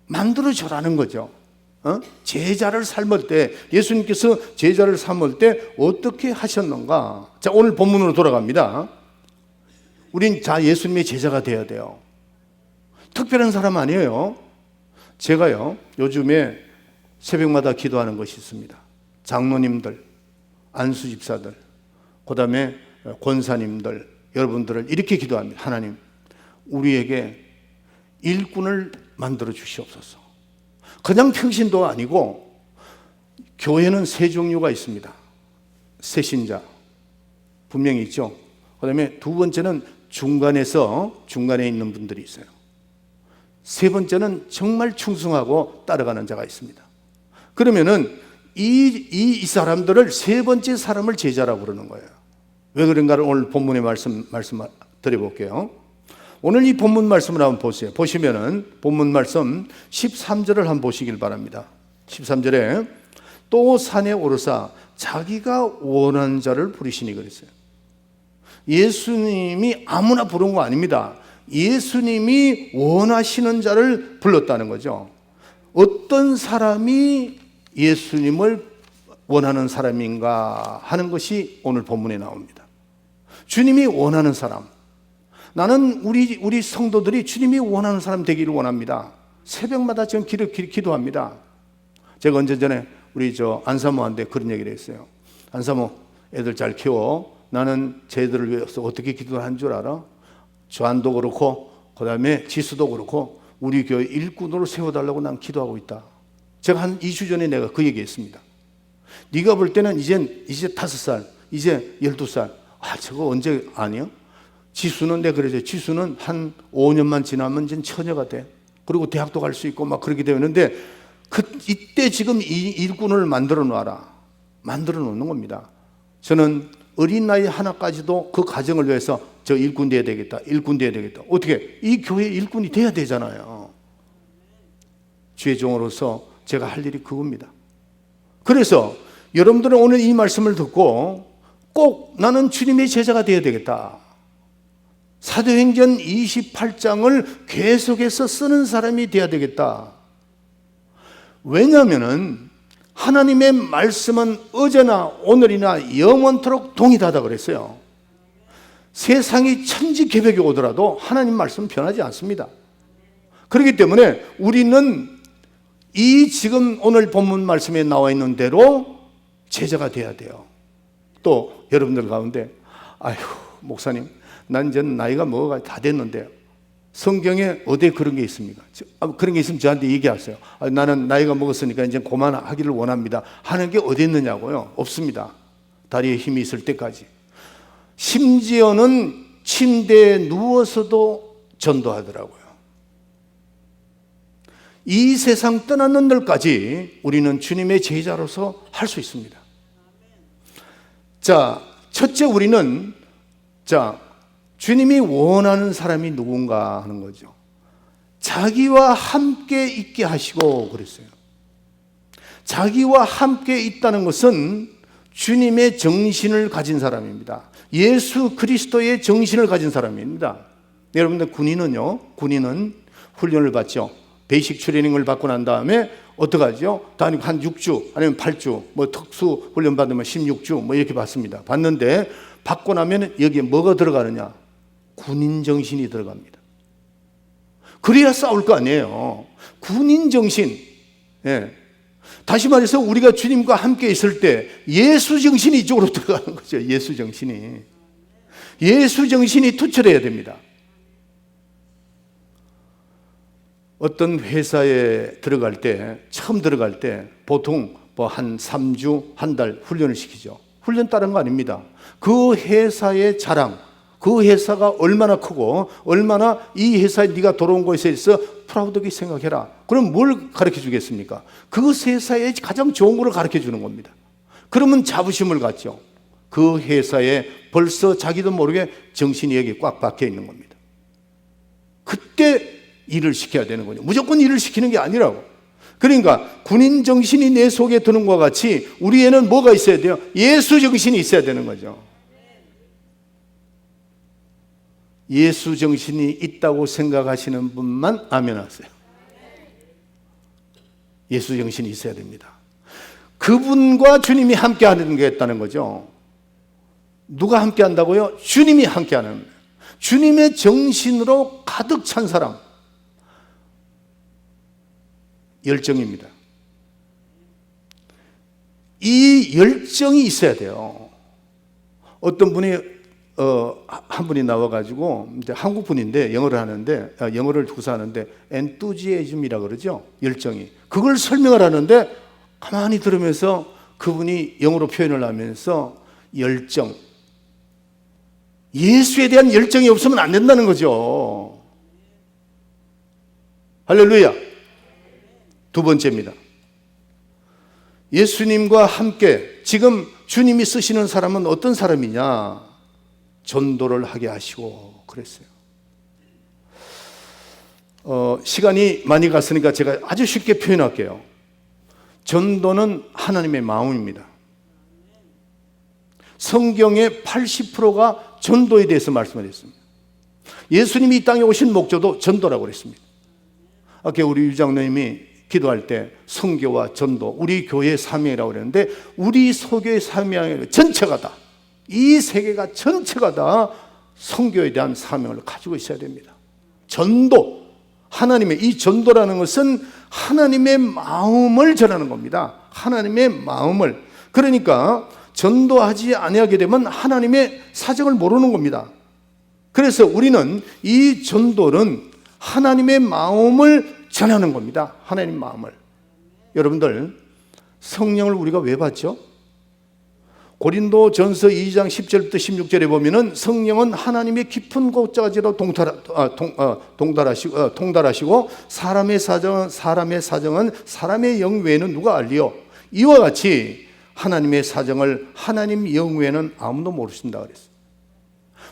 만들어줘라는 거죠. 제자를 삶을 때, 예수님께서 제자를 삼을 때 어떻게 하셨는가? 자, 오늘 본문으로 돌아갑니다. 우린 예수님의 제자가 되어야 돼요. 특별한 사람 아니에요. 제가요, 요즘에 새벽마다 기도하는 것이 있습니다. 장로님들, 안수집사들, 그 다음에 권사님들, 여러분들을 이렇게 기도합니다. 하나님, 우리에게 일꾼을 만들어 주시옵소서. 그냥 평신도 아니고 교회는 세 종류가 있습니다. 새신자 분명히 있죠. 그 다음에 두 번째는 중간에 있는 분들이 있어요. 세 번째는 정말 충성하고 따라가는 자가 있습니다. 그러면은 이 사람들을 세 번째 사람을 제자라고 그러는 거예요. 왜 그런가를 오늘 본문의 말씀 드려볼게요. 오늘 이 본문 말씀을 한번 보세요. 보시면은 본문 말씀 13절을 한번 보시길 바랍니다. 13절에 또 산에 오르사 자기가 원하는 자를 부르시니 그랬어요. 예수님이 아무나 부른 거 아닙니다. 예수님이 원하시는 자를 불렀다는 거죠. 어떤 사람이 예수님을 원하는 사람인가 하는 것이 오늘 본문에 나옵니다. 주님이 원하는 사람. 나는 우리 성도들이 주님이 원하는 사람 되기를 원합니다. 새벽마다 지금 기도합니다. 제가 언제 전에 우리 안사모한테 그런 얘기를 했어요. 안사모, 애들 잘 키워. 나는 쟤들을 위해서 어떻게 기도하는 줄 알아? 조안도 그렇고 그 다음에 지수도 그렇고 우리 교회 일꾼으로 세워달라고 난 기도하고 있다. 제가 한 2주 전에 내가 그 얘기했습니다. 네가 볼 때는 이제 5살, 이제 12살. 저거 언제 아니요? 지수는 내가 그래서 지수는 한 5년만 지나면 이제 처녀가 돼. 그리고 대학도 갈 수 있고 막 그렇게 되는데 이때 지금 이 일꾼을 만들어 놔라. 만들어 놓는 겁니다. 저는 어린 나이 하나까지도 그 가정을 위해서 저 일꾼 돼야 되겠다. 일꾼 돼야 되겠다. 어떻게? 이 교회 일꾼이 돼야 되잖아요. 주의 종으로서 제가 할 일이 그겁니다. 그래서 여러분들은 오늘 이 말씀을 듣고 꼭 나는 주님의 제자가 돼야 되겠다. 사도행전 28장을 계속해서 쓰는 사람이 돼야 되겠다. 왜냐하면 하나님의 말씀은 어제나 오늘이나 영원토록 동일하다 그랬어요. 세상이 천지개벽이 오더라도 하나님 말씀은 변하지 않습니다. 그렇기 때문에 우리는 이 지금 오늘 본문 말씀에 나와 있는 대로 제자가 돼야 돼요. 또 여러분들 가운데 아휴 목사님 난 이제 나이가 뭐가 다 됐는데 성경에 어디에 그런 게 있습니까? 그런 게 있으면 저한테 얘기하세요. 나는 나이가 먹었으니까 이제 그만하기를 원합니다 하는 게 어디 있느냐고요? 없습니다. 다리에 힘이 있을 때까지. 심지어는 침대에 누워서도 전도하더라고요. 이 세상 떠나는 날까지 우리는 주님의 제자로서 할 수 있습니다. 자, 첫째, 우리는 주님이 원하는 사람이 누군가 하는 거죠. 자기와 함께 있게 하시고 그랬어요. 자기와 함께 있다는 것은 주님의 정신을 가진 사람입니다. 예수 그리스도의 정신을 가진 사람입니다. 여러분들, 군인은 훈련을 받죠. 베이식 트레이닝을 받고 난 다음에 어떻게 하죠? 다니고 한 6주 아니면 8주, 특수 훈련 받으면 16주 이렇게 받습니다. 받는데 받고 나면 여기에 뭐가 들어가느냐? 군인 정신이 들어갑니다. 그래야 싸울 거 아니에요. 군인 정신. 예. 다시 말해서 우리가 주님과 함께 있을 때 예수 정신이 이쪽으로 들어가는 거죠. 예수 정신이 투철해야 됩니다. 어떤 회사에 처음 들어갈 때 보통 한 3주, 한 달 훈련을 시키죠. 훈련 다른 거 아닙니다. 그 회사의 자랑, 그 회사가 얼마나 크고 얼마나 이 회사에 네가 돌아온 것에 있어 프라우드하게 생각해라. 그럼 뭘 가르쳐 주겠습니까? 그 회사의 가장 좋은 걸 가르쳐 주는 겁니다. 그러면 자부심을 갖죠. 그 회사에 벌써 자기도 모르게 정신이 여기 꽉 박혀 있는 겁니다. 그때 일을 시켜야 되는 거죠. 무조건 일을 시키는 게 아니라고. 그러니까 군인 정신이 내 속에 드는 것과 같이 우리에는 뭐가 있어야 돼요? 예수 정신이 있어야 되는 거죠. 예수 정신이 있다고 생각하시는 분만 아멘 하세요. 예수 정신이 있어야 됩니다. 그분과 주님이 함께 하는 게 있다는 거죠. 누가 함께 한다고요? 주님이 함께 하는 거예요. 주님의 정신으로 가득 찬 사람, 열정입니다. 이 열정이 있어야 돼요. 어떤 분이 한 분이 나와가지고 이제 한국 분인데 영어를 하는데 영어를 구사하는데 엔투지애즘이라 그러죠. 열정이. 그걸 설명을 하는데 가만히 들으면서 그분이 영어로 표현을 하면서 열정, 예수에 대한 열정이 없으면 안 된다는 거죠. 할렐루야. 두 번째입니다. 예수님과 함께 지금 주님이 쓰시는 사람은 어떤 사람이냐? 전도를 하게 하시고 그랬어요. 시간이 많이 갔으니까 제가 아주 쉽게 표현할게요. 전도는 하나님의 마음입니다. 성경의 80%가 전도에 대해서 말씀을 했습니다. 예수님이 이 땅에 오신 목적도 전도라고 그랬습니다. 아까 우리 유장로님이 기도할 때 선교와 전도, 우리 교회의 사명이라고 그랬는데 우리 소교의 사명이 전체가 다, 이 세계가 전체가 다 선교에 대한 사명을 가지고 있어야 됩니다. 전도, 하나님의 이 전도라는 것은 하나님의 마음을 전하는 겁니다. 하나님의 마음을. 그러니까 전도하지 아니하게 되면 하나님의 사정을 모르는 겁니다. 그래서 우리는 이 전도는 하나님의 마음을 전하는 겁니다. 하나님 마음을. 여러분들, 성령을 우리가 왜 받죠? 고린도전서 2장 10절부터 16절에 보면은 성령은 하나님의 깊은 곳까지로 통달하시고 사람의 사정은 사람의 영 외에는 누가 알리요? 이와 같이 하나님의 사정을 하나님 영 외에는 아무도 모르신다 그랬어요.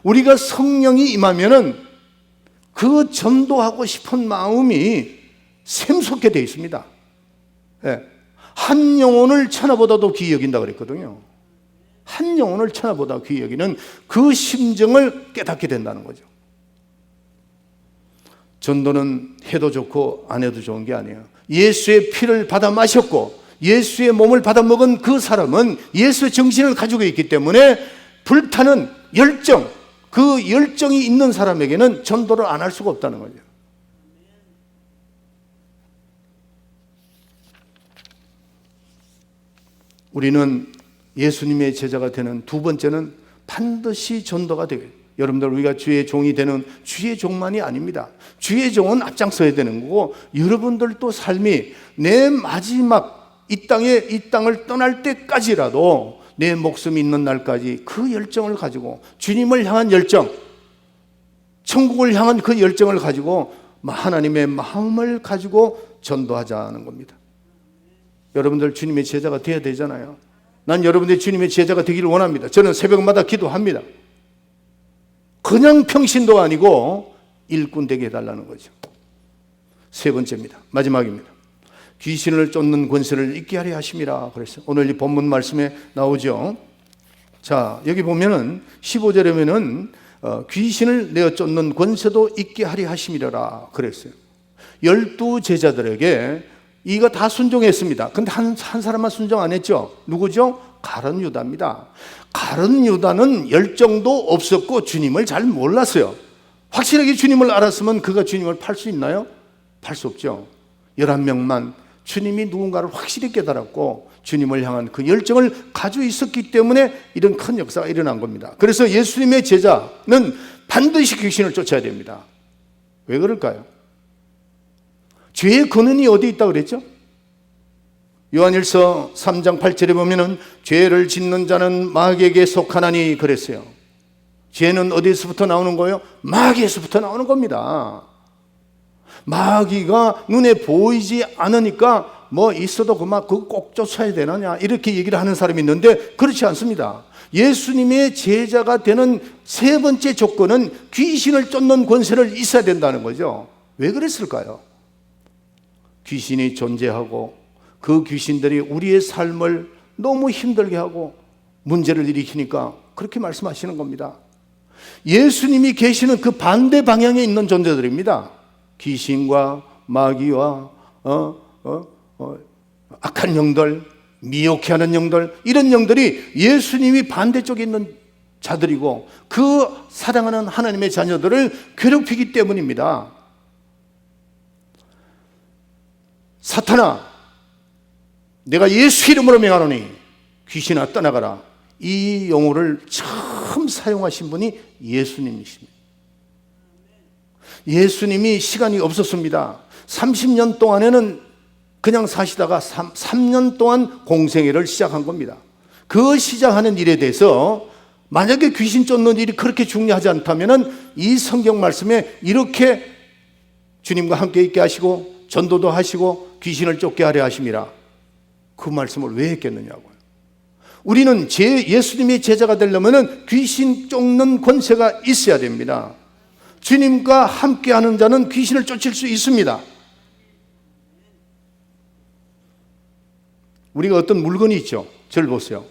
우리가 성령이 임하면은 그 전도하고 싶은 마음이 샘솟게 되어 있습니다. 예. 한 영혼을 천하보다도 귀히 여긴다 그랬거든요. 한 영혼을 천하보다 귀히 여기는 그 심정을 깨닫게 된다는 거죠. 전도는 해도 좋고 안 해도 좋은 게 아니에요. 예수의 피를 받아 마셨고 예수의 몸을 받아 먹은 그 사람은 예수의 정신을 가지고 있기 때문에 불타는 열정, 그 열정이 있는 사람에게는 전도를 안 할 수가 없다는 거죠. 우리는 예수님의 제자가 되는 두 번째는 반드시 전도가 되게. 여러분들, 우리가 주의 종이 되는 주의 종만이 아닙니다. 주의 종은 앞장서야 되는 거고, 여러분들도 삶이 내 마지막 이 땅을 떠날 때까지라도 내 목숨이 있는 날까지 그 열정을 가지고, 주님을 향한 열정, 천국을 향한 그 열정을 가지고 하나님의 마음을 가지고 전도하자는 겁니다. 여러분들 주님의 제자가 되어야 되잖아요. 난 여러분들이 주님의 제자가 되기를 원합니다. 저는 새벽마다 기도합니다. 그냥 평신도 아니고 일꾼 되게 해달라는 거죠. 세 번째입니다. 마지막입니다. 귀신을 쫓는 권세를 잊게 하려 하심이라 그랬어요. 오늘 이 본문 말씀에 나오죠. 자, 여기 보면은 15절에 보면은 귀신을 내어 쫓는 권세도 잊게 하려 하심이라 그랬어요. 12 제자들에게 이거 다 순종했습니다. 근데 한 사람만 순종 안 했죠. 누구죠? 가룟 유다입니다. 가룟 유다는 열정도 없었고 주님을 잘 몰랐어요. 확실하게 주님을 알았으면 그가 주님을 팔 수 있나요? 팔 수 없죠. 11명만 주님이 누군가를 확실히 깨달았고 주님을 향한 그 열정을 가지고 있었기 때문에 이런 큰 역사가 일어난 겁니다. 그래서 예수님의 제자는 반드시 귀신을 쫓아야 됩니다. 왜 그럴까요? 죄의 근원이 어디 있다고 그랬죠? 요한일서 3장 8절에 보면은 죄를 짓는 자는 마귀에게 속하나니 그랬어요. 죄는 어디서부터 나오는 거예요? 마귀에서부터 나오는 겁니다. 마귀가 눈에 보이지 않으니까 뭐 있어도 그거 꼭 쫓아야 되느냐 이렇게 얘기를 하는 사람이 있는데 그렇지 않습니다. 예수님의 제자가 되는 세 번째 조건은 귀신을 쫓는 권세를 있어야 된다는 거죠. 왜 그랬을까요? 귀신이 존재하고 그 귀신들이 우리의 삶을 너무 힘들게 하고 문제를 일으키니까 그렇게 말씀하시는 겁니다. 예수님이 계시는 그 반대 방향에 있는 존재들입니다. 귀신과 마귀와 악한 영들, 미혹해 하는 영들, 이런 영들이 예수님이 반대쪽에 있는 자들이고 그 사랑하는 하나님의 자녀들을 괴롭히기 때문입니다. 사탄아, 내가 예수 이름으로 명하노니 귀신아 떠나가라. 이 용어를 처음 사용하신 분이 예수님이십니다. 예수님이 시간이 없었습니다. 30년 동안에는 그냥 사시다가 3년 동안 공생애를 시작한 겁니다. 그 시작하는 일에 대해서 만약에 귀신 쫓는 일이 그렇게 중요하지 않다면 이 성경 말씀에 이렇게 주님과 함께 있게 하시고 전도도 하시고 귀신을 쫓게 하려 하심이라 그 말씀을 왜 했겠느냐고요. 우리는 예수님의 제자가 되려면 귀신 쫓는 권세가 있어야 됩니다. 주님과 함께하는 자는 귀신을 쫓을 수 있습니다. 우리가 어떤 물건이 있죠. 저를 보세요.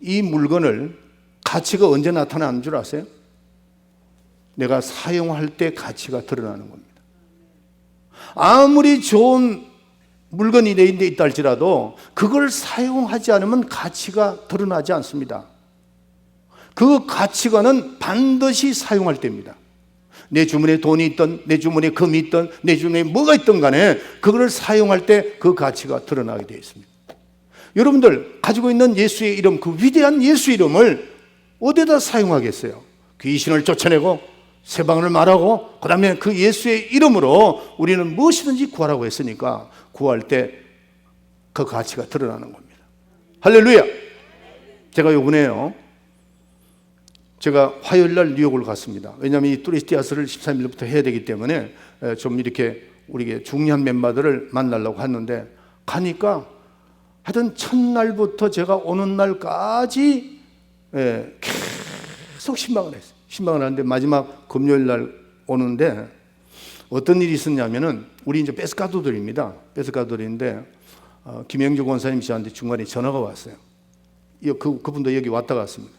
이 물건을 가치가 언제 나타나는 줄 아세요? 내가 사용할 때 가치가 드러나는 겁니다. 아무리 좋은 물건이 내 인데 있다 할지라도 그걸 사용하지 않으면 가치가 드러나지 않습니다. 그 가치관은 반드시 사용할 때입니다. 내 주머니에 돈이 있든 내 주머니에 금이 있든 내 주머니에 뭐가 있든 간에 그걸 사용할 때 그 가치가 드러나게 되어 있습니다. 여러분들 가지고 있는 예수의 이름, 그 위대한 예수 이름을 어디다 사용하겠어요? 귀신을 쫓아내고 세방을 말하고 그 다음에 그 예수의 이름으로 우리는 무엇이든지 구하라고 했으니까 구할 때 그 가치가 드러나는 겁니다. 할렐루야. 제가 요번에요, 제가 화요일날 뉴욕을 갔습니다. 왜냐하면 이 투리스티아스를 13일부터 해야 되기 때문에 좀 이렇게 우리에게 중요한 멤버들을 만나려고 했는데 가니까 하여튼 첫날부터 제가 오는 날까지 계속 신방을 했어요. 신방을 하는데 마지막 금요일날 오는데 어떤 일이 있었냐면은 우리 이제 베스카도들입니다. 베스카도들인데 김영주 권사님 저한테 중간에 전화가 왔어요. 그분도 여기 왔다 갔습니다.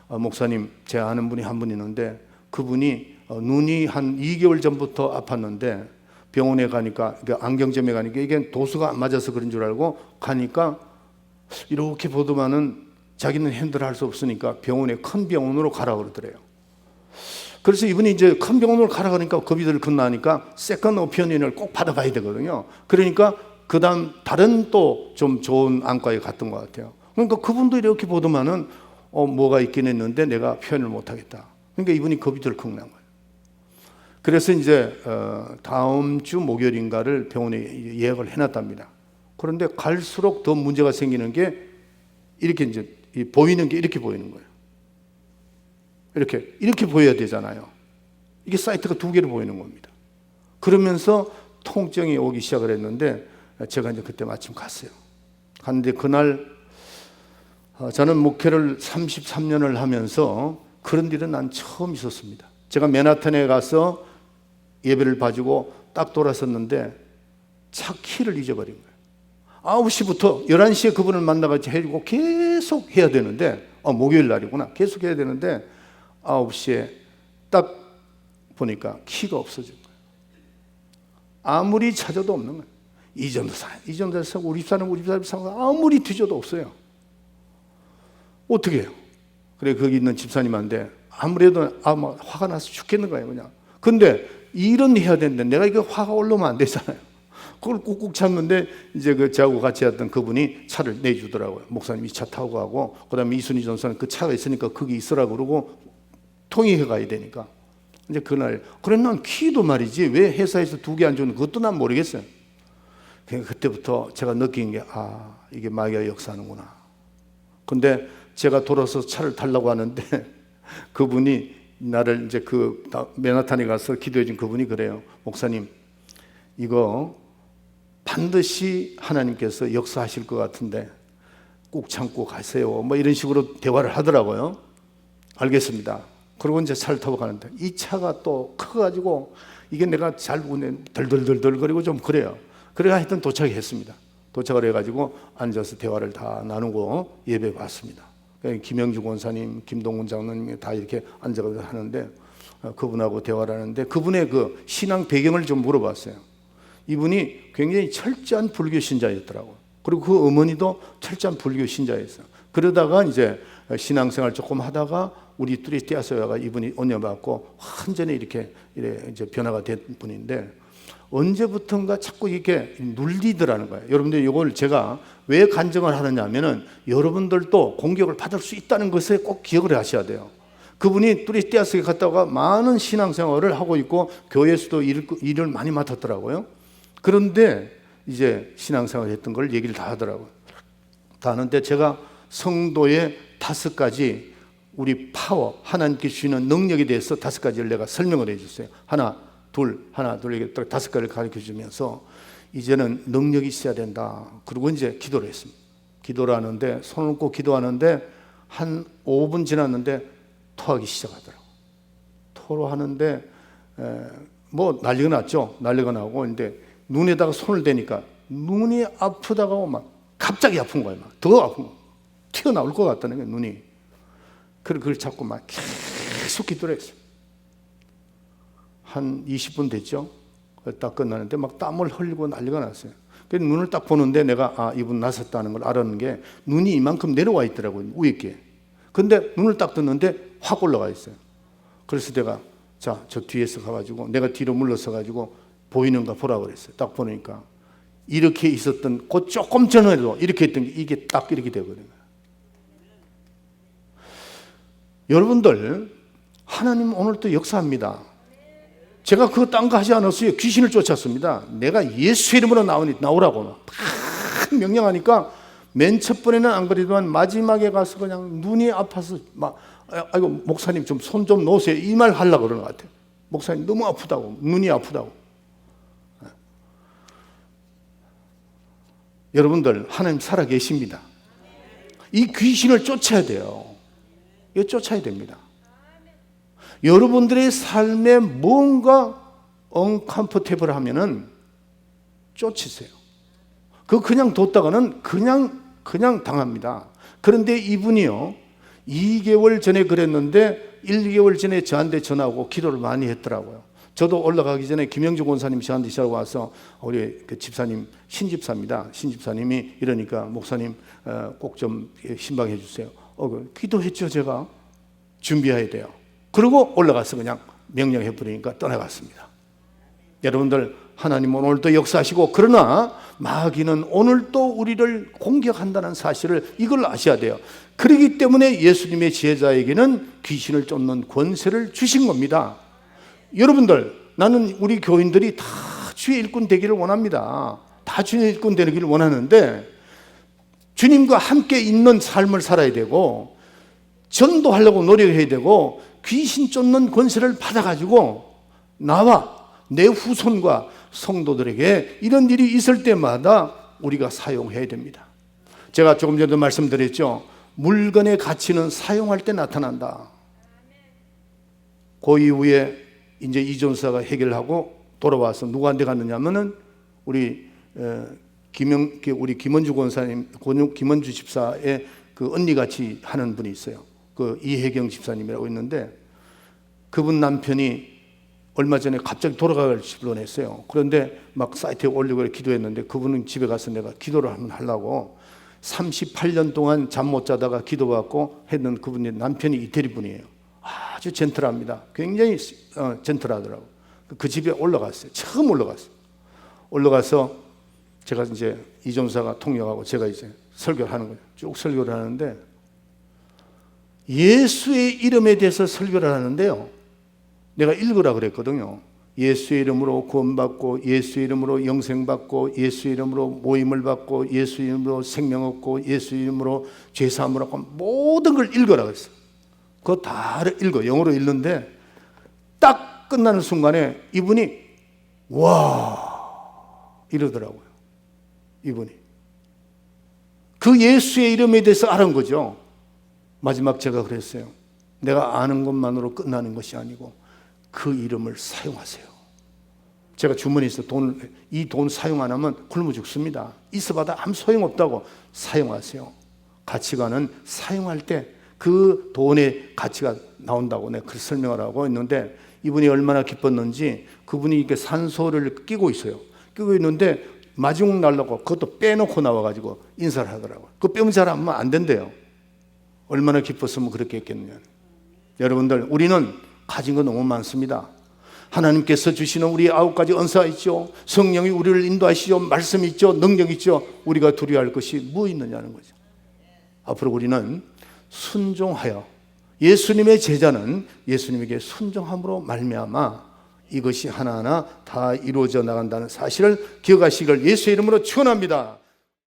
목사님, 제가 아는 분이 한 분 있는데 그분이 눈이 한 2개월 전부터 아팠는데 병원에 가니까 안경점에 가니까 이게 도수가 안 맞아서 그런 줄 알고 가니까 이렇게 보더만은 자기는 핸들할 수 없으니까 병원에 큰 병원으로 가라 그러더래요. 그래서 이분이 이제 큰 병원으로 가라 그러니까 겁이들 겁나니까 세컨 오피니언을 꼭 받아봐야 되거든요. 그러니까 그 다음 다른 또 좀 좋은 안과에 갔던 것 같아요. 그러니까 그분도 이렇게 보더만은 뭐가 있긴 했는데 내가 표현을 못하겠다. 그러니까 이분이 겁이 덜컥 난 거예요. 그래서 이제 다음 주 목요일인가를 병원에 예약을 해놨답니다. 그런데 갈수록 더 문제가 생기는 게 이렇게 이제 보이는 게 이렇게 보이는 거예요. 이렇게 보여야 되잖아요. 이게 사이트가 2개로 보이는 겁니다. 그러면서 통증이 오기 시작을 했는데 제가 이제 그때 마침 갔어요. 갔는데 그날 저는 목회를 33년을 하면서 그런 일은 난 처음 있었습니다. 제가 맨하탄에 가서 예배를 봐주고 딱 돌아섰는데 차 키를 잊어버린 거예요. 9시부터 11시에 그분을 만나가지고 해주고 계속 해야 되는데, 목요일 날이구나. 계속 해야 되는데 9시에 딱 보니까 키가 없어진 거예요. 아무리 찾아도 없는 거예요. 이 정도 사고 우리 집사는 사고 아무리 뒤져도 없어요. 어떻게 해요? 그래, 거기 있는 집사님한테 아무래도 화가 나서 죽겠는 거예요, 그냥. 근데 일은 해야 되는데 내가 이거 화가 올라오면 안 되잖아요. 그걸 꾹꾹 참는데 이제 저하고 같이 했던 그분이 차를 내주더라고요. 목사님이 차 타고 가고, 그 다음에 이순희 전사는 그 차가 있으니까 거기 있으라고 그러고 통행해 가야 되니까. 이제 그날, 그래, 난 키도 말이지 왜 회사에서 2개 안 주는 그것도 난 모르겠어요. 그때부터 제가 느낀 게, 이게 마귀가 역사하는구나. 근데 제가 돌아서 차를 타려고 하는데 그분이 나를 이제 맨하탄에 가서 기도해 준 그분이 그래요. 목사님, 이거 반드시 하나님께서 역사하실 것 같은데 꼭 참고 가세요. 뭐 이런 식으로 대화를 하더라고요. 알겠습니다. 그리고 이제 차를 타고 가는데 이 차가 또 커가지고 이게 내가 잘 덜덜덜덜거리고 좀 그래요. 그래가 하여튼 도착했습니다. 도착을 해가지고 앉아서 대화를 다 나누고 예배 봤습니다. 김영주 권사님, 김동훈 장로님 다 이렇게 앉아서 하는데 그분하고 대화를 하는데 그분의 그 신앙 배경을 좀 물어봤어요. 이분이 굉장히 철저한 불교 신자였더라고요. 그리고 그 어머니도 철저한 불교 신자였어요. 그러다가 이제 신앙생활 조금 하다가 우리 뚜리 떼어서가 이분이 언녀받고 완전히 이렇게 이제 변화가 된 분인데 언제부턴가 자꾸 이렇게 눌리더라는 거예요. 여러분들 이걸 제가 왜 간증을 하느냐 하면은 여러분들도 공격을 받을 수 있다는 것에 꼭 기억을 하셔야 돼요. 그분이 뚜리 떼어서에 갔다가 많은 신앙생활을 하고 있고 교회에서도 일을 많이 맡았더라고요. 그런데 이제 신앙생활 했던 걸 얘기를 다 하더라고요. 다 하는데 제가 성도의 5가지 우리 파워, 하나님께 주시는 능력에 대해서 5가지를 내가 설명을 해줬어요. 하나, 둘, 이렇게 5가지를 가르쳐 주면서 이제는 능력이 있어야 된다. 그리고 이제 기도를 했습니다. 기도를 하는데, 손을 얹고 기도하는데 한 5분 지났는데 토하기 시작하더라고요. 토하는데 뭐 난리가 났죠. 난리가 나고 근데 눈에다가 손을 대니까 눈이 아프다고 막 갑자기 아픈 거예요. 막 더 아픈 거. 튀어나올 것 같다는 거예요, 눈이. 그걸 자꾸 막 계속 기도를 했어요. 한 20분 됐죠. 딱 끝나는데 막 땀을 흘리고 난리가 났어요. 그래서 눈을 딱 보는데 내가 이분 나섰다는 걸 알았는 게 눈이 이만큼 내려와 있더라고요, 위에. 근데 눈을 딱 떴는데 확 올라가 있어요. 그래서 내가 저 뒤에서 가가지고 내가 뒤로 물러서 가지고 보이는가 보라고 그랬어요. 딱 보니까 이렇게 있었던 그 조금 전에도 이렇게 했던 게 이게 딱 이렇게 되거든요. 여러분들, 하나님 오늘도 역사합니다. 제가 그거 딴 거 하지 않았어요. 귀신을 쫓았습니다. 내가 예수 이름으로 나오라고 막 명령하니까 맨 첫 번에는 안 그래도만 마지막에 가서 그냥 눈이 아파서 막 아이고 목사님 좀 손 좀 놓으세요. 이 말 하려고 그러는 것 같아요. 목사님 너무 아프다고, 눈이 아프다고. 여러분들, 하나님 살아 계십니다. 이 귀신을 쫓아야 돼요. 이거 쫓아야 됩니다. 여러분들의 삶에 뭔가 언컴포테블 하면은 쫓으세요. 그냥 뒀다가는 그냥 당합니다. 그런데 이분이요, 2개월 전에 그랬는데 1개월 전에 저한테 전화하고 기도를 많이 했더라고요. 저도 올라가기 전에 김영주 권사님 저한테 전화 와서 우리 그 집사님, 신집사입니다. 신집사님이 이러니까 목사님 꼭 좀 신방해 주세요. 기도했죠. 제가 준비해야 돼요. 그리고 올라가서 그냥 명령해 버리니까 떠나갔습니다. 여러분들, 하나님은 오늘도 역사하시고 그러나 마귀는 오늘도 우리를 공격한다는 사실을 이걸 아셔야 돼요. 그렇기 때문에 예수님의 제자에게는 귀신을 쫓는 권세를 주신 겁니다. 여러분들, 나는 우리 교인들이 다 주의 일꾼 되기를 원합니다. 다 주의 일꾼 되기를 원하는데 주님과 함께 있는 삶을 살아야 되고 전도하려고 노력해야 되고 귀신 쫓는 권세를 받아가지고 나와 내 후손과 성도들에게 이런 일이 있을 때마다 우리가 사용해야 됩니다. 제가 조금 전에도 말씀드렸죠. 물건의 가치는 사용할 때 나타난다. 그 이후에 이제 이전사가 해결하고 돌아와서 누구한테 갔느냐면은 우리 김원주 권사님, 김원주 집사의 그 언니같이 하는 분이 있어요. 그 이혜경 집사님이라고 있는데 그분 남편이 얼마 전에 갑자기 돌아갈 뻔했어요. 그런데 막 사이트에 올리고 기도했는데 그분은 집에 가서 내가 기도를 한번 하려고 38년 동안 잠 못 자다가 기도받고 했는 그분의 남편이 이태리 분이에요. 아주 젠틀합니다. 굉장히 젠틀하더라고. 그 집에 올라갔어요. 처음 올라갔어요. 올라가서 제가 이제 이전사가 통역하고 제가 이제 설교를 하는 거예요. 쭉 설교를 하는데 예수의 이름에 대해서 설교를 하는데요. 내가 읽으라 그랬거든요. 예수의 이름으로 구원받고 예수의 이름으로 영생받고 예수의 이름으로 모임을 받고 예수의 이름으로 생명 얻고 예수의 이름으로 죄사함을 얻고 모든 걸 읽으라 그랬어요. 그거 다 읽어. 영어로 읽는데 딱 끝나는 순간에 이분이 와 이러더라고요. 이분이 그 예수의 이름에 대해서 알은 거죠. 마지막 제가 그랬어요. 내가 아는 것만으로 끝나는 것이 아니고 그 이름을 사용하세요. 제가 주머니에서 이 돈 사용 안 하면 굶어 죽습니다. 있어봐도 아무 소용없다고. 사용하세요. 가치관은 사용할 때 그 돈의 가치가 나온다고 내가 그 설명을 하고 있는데 이분이 얼마나 기뻤는지 그분이 이렇게 산소를 끼고 있어요. 끼고 있는데 마중 날라고 그것도 빼놓고 나와가지고 인사를 하더라고요. 그거 빼면 잘 하면 안 된대요. 얼마나 기뻤으면 그렇게 했겠느냐. 여러분들 우리는 가진 거 너무 많습니다. 하나님께서 주시는 우리 9가지 은사가 있죠. 성령이 우리를 인도하시죠. 말씀이 있죠. 능력이 있죠. 우리가 두려워할 것이 뭐 있느냐는 거죠. 앞으로 우리는 순종하여 예수님의 제자는 예수님에게 순종함으로 말미암아 이것이 하나하나 다 이루어져 나간다는 사실을 기억하시기를 예수의 이름으로 축원합니다.